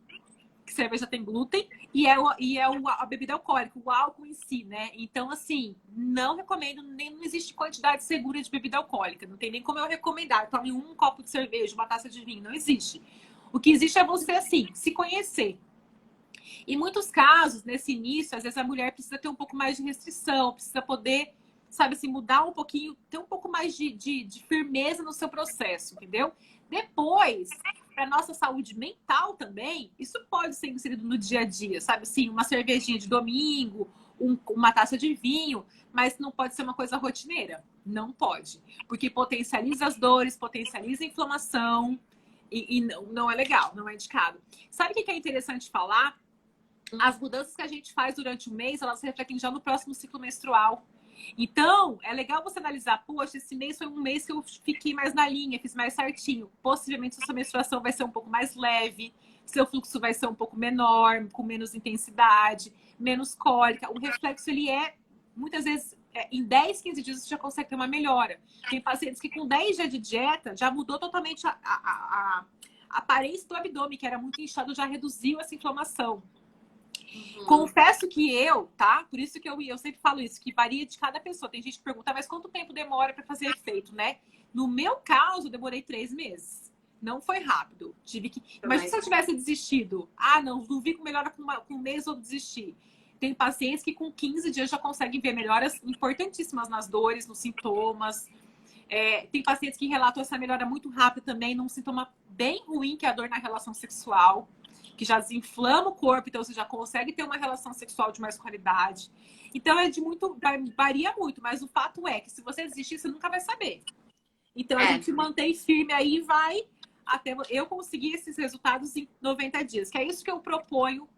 B: que cerveja tem glúten, e a bebida alcoólica, o álcool em si, né? Então, assim, não recomendo, não existe quantidade segura de bebida alcoólica. Não tem nem como eu recomendar. Tome um copo de cerveja, uma taça de vinho. Não existe. O que existe é você, assim, se conhecer. Em muitos casos, nesse início, às vezes a mulher precisa ter um pouco mais de restrição, precisa poder, sabe assim, mudar um pouquinho, ter um pouco mais de firmeza no seu processo, entendeu? Depois, para nossa saúde mental também, isso pode ser inserido no dia a dia, sabe assim, uma cervejinha de domingo, uma taça de vinho, mas não pode ser uma coisa rotineira. Não pode. Porque potencializa as dores, potencializa a inflamação e não é legal, não é indicado. Sabe o que é interessante falar? as mudanças que a gente faz durante o mês, elas se refletem já no próximo ciclo menstrual. Então, é legal você analisar, poxa, esse mês foi um mês que eu fiquei mais na linha, fiz mais certinho. Possivelmente, sua menstruação vai ser um pouco mais leve, seu fluxo vai ser um pouco menor, com menos intensidade, menos cólica. O reflexo, ele muitas vezes, em 10, 15 dias, você já consegue ter uma melhora. Tem pacientes que com 10 dias de dieta, já mudou totalmente a aparência do abdômen, que era muito inchado, já reduziu essa inflamação. Confesso que tá? Por isso que eu sempre falo isso, que varia de cada pessoa. Tem gente que pergunta, mas quanto tempo demora para fazer efeito, né? No meu caso, eu demorei 3 meses. Não foi rápido. Imagina se eu tivesse desistido. Ah, não vi com melhora com um mês, ou desistir. Tem pacientes que com 15 dias já conseguem ver melhoras importantíssimas nas dores, nos sintomas. Tem pacientes que relatam essa melhora muito rápida também, num sintoma bem ruim, que é a dor na relação sexual, que já desinflama o corpo, então você já consegue ter uma relação sexual de mais qualidade. Então varia muito, mas o fato é que se você desistir, você nunca vai saber. Então a gente mantém firme aí e vai até eu conseguir esses resultados em 90 dias, que é isso que eu proponho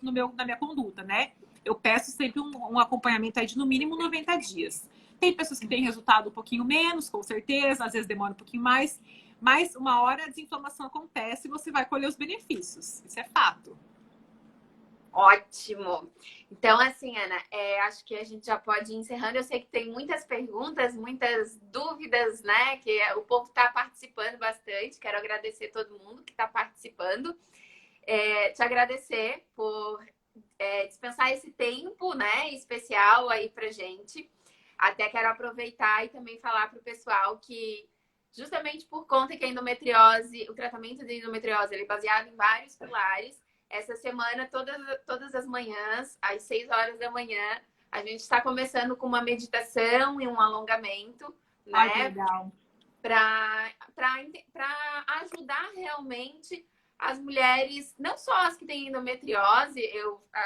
B: na minha conduta, né? Eu peço sempre um acompanhamento aí de no mínimo 90 dias. Tem pessoas que têm resultado um pouquinho menos, com certeza, às vezes demora um pouquinho mais, mas uma hora a desinflamação acontece e você vai colher os benefícios. Isso é fato.
A: Ótimo! Então, assim, Ana, acho que a gente já pode ir encerrando. Eu sei que tem muitas perguntas, muitas dúvidas, né? Que o povo está participando bastante. Quero agradecer todo mundo que está participando. Te agradecer por dispensar esse tempo, né, especial aí pra gente. Até quero aproveitar e também falar para o pessoal que, justamente por conta que a endometriose, o tratamento de endometriose, ele é baseado em vários pilares. Essa semana, todas as manhãs, às 6 horas da manhã, a gente está começando com uma meditação e um alongamento, né?
B: Ai, legal.
A: Para ajudar realmente as mulheres, não só as que têm endometriose,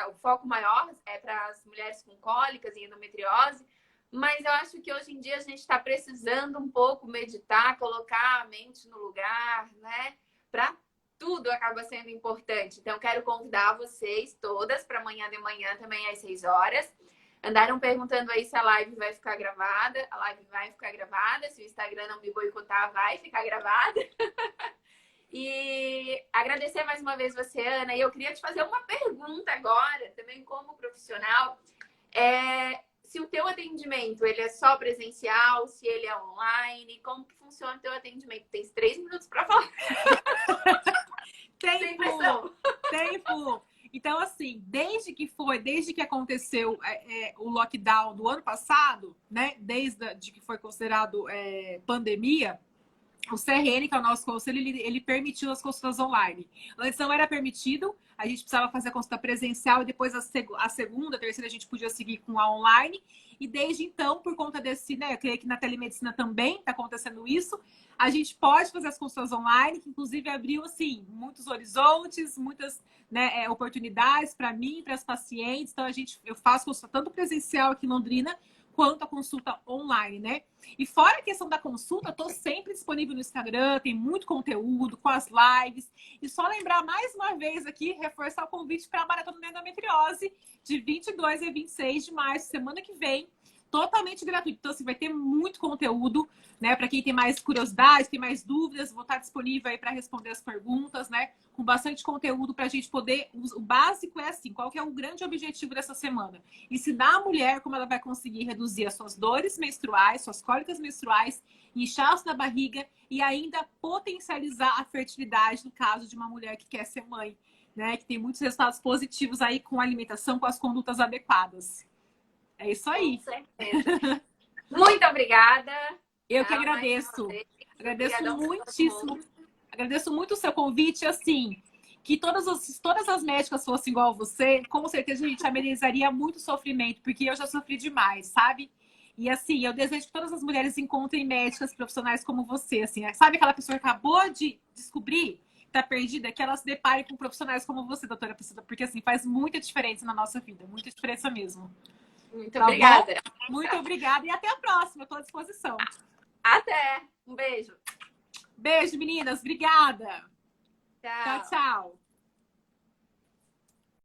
A: o foco maior é para as mulheres com cólicas e endometriose, mas eu acho que hoje em dia a gente está precisando um pouco meditar, colocar a mente no lugar, né? Para tudo acaba sendo importante. Então, quero convidar vocês todas para amanhã de manhã também às 6 horas. Andaram perguntando aí se a live vai ficar gravada. A live vai ficar gravada. Se o Instagram não me boicotar, vai ficar gravada. E agradecer mais uma vez você, Ana. E eu queria te fazer uma pergunta agora, também como profissional. Se o teu atendimento ele é só presencial, se ele é online, como que funciona o teu atendimento? Tem 3 minutos para falar.
B: Tempo! Então, assim, desde que aconteceu o lockdown do ano passado, né? Desde que foi considerado pandemia, o CRN, que é o nosso conselho, ele permitiu as consultas online. Antes não era permitido, a gente precisava fazer a consulta presencial e depois a segunda, a terceira a gente podia seguir com a online. E desde então, por conta desse, né, eu creio que na telemedicina também está acontecendo isso, a gente pode fazer as consultas online, que inclusive abriu, assim, muitos horizontes, muitas, né, oportunidades para mim, para as pacientes. Então, eu faço consulta tanto presencial aqui em Londrina, quanto a consulta online, né? E fora a questão da consulta, estou sempre disponível no Instagram, tem muito conteúdo, com as lives. E só lembrar mais uma vez aqui, reforçar o convite para a Maratona da Endometriose, de 22 a 26 de março, semana que vem, totalmente gratuito. Então, assim, vai ter muito conteúdo, né? Para quem tem mais curiosidade, tem mais dúvidas, vou estar disponível aí para responder as perguntas, né? Com bastante conteúdo para a gente poder... O básico é assim, qual que é o grande objetivo dessa semana? Ensinar a mulher como ela vai conseguir reduzir as suas dores menstruais, suas cólicas menstruais, inchaço na barriga e ainda potencializar a fertilidade no caso de uma mulher que quer ser mãe, né? Que tem muitos resultados positivos aí com a alimentação, com as condutas adequadas. É isso aí.
A: Com certeza. Muito obrigada.
B: Eu que agradeço. Agradeço muitíssimo. Agradeço muito o seu convite. Assim, que todas as médicas fossem igual a você, com certeza a gente amenizaria muito o sofrimento, porque eu já sofri demais, sabe? E assim, eu desejo que todas as mulheres encontrem médicas profissionais como você. Assim, sabe aquela pessoa que acabou de descobrir que tá perdida, que ela se depare com profissionais como você, doutora Priscila, porque assim, faz muita diferença na nossa vida, muita diferença mesmo.
A: Muito obrigada.
B: Muito obrigada e até a próxima. Estou à disposição.
A: Até. Um beijo.
B: Beijo, meninas. Obrigada.
A: Tchau.
B: Tchau, tchau.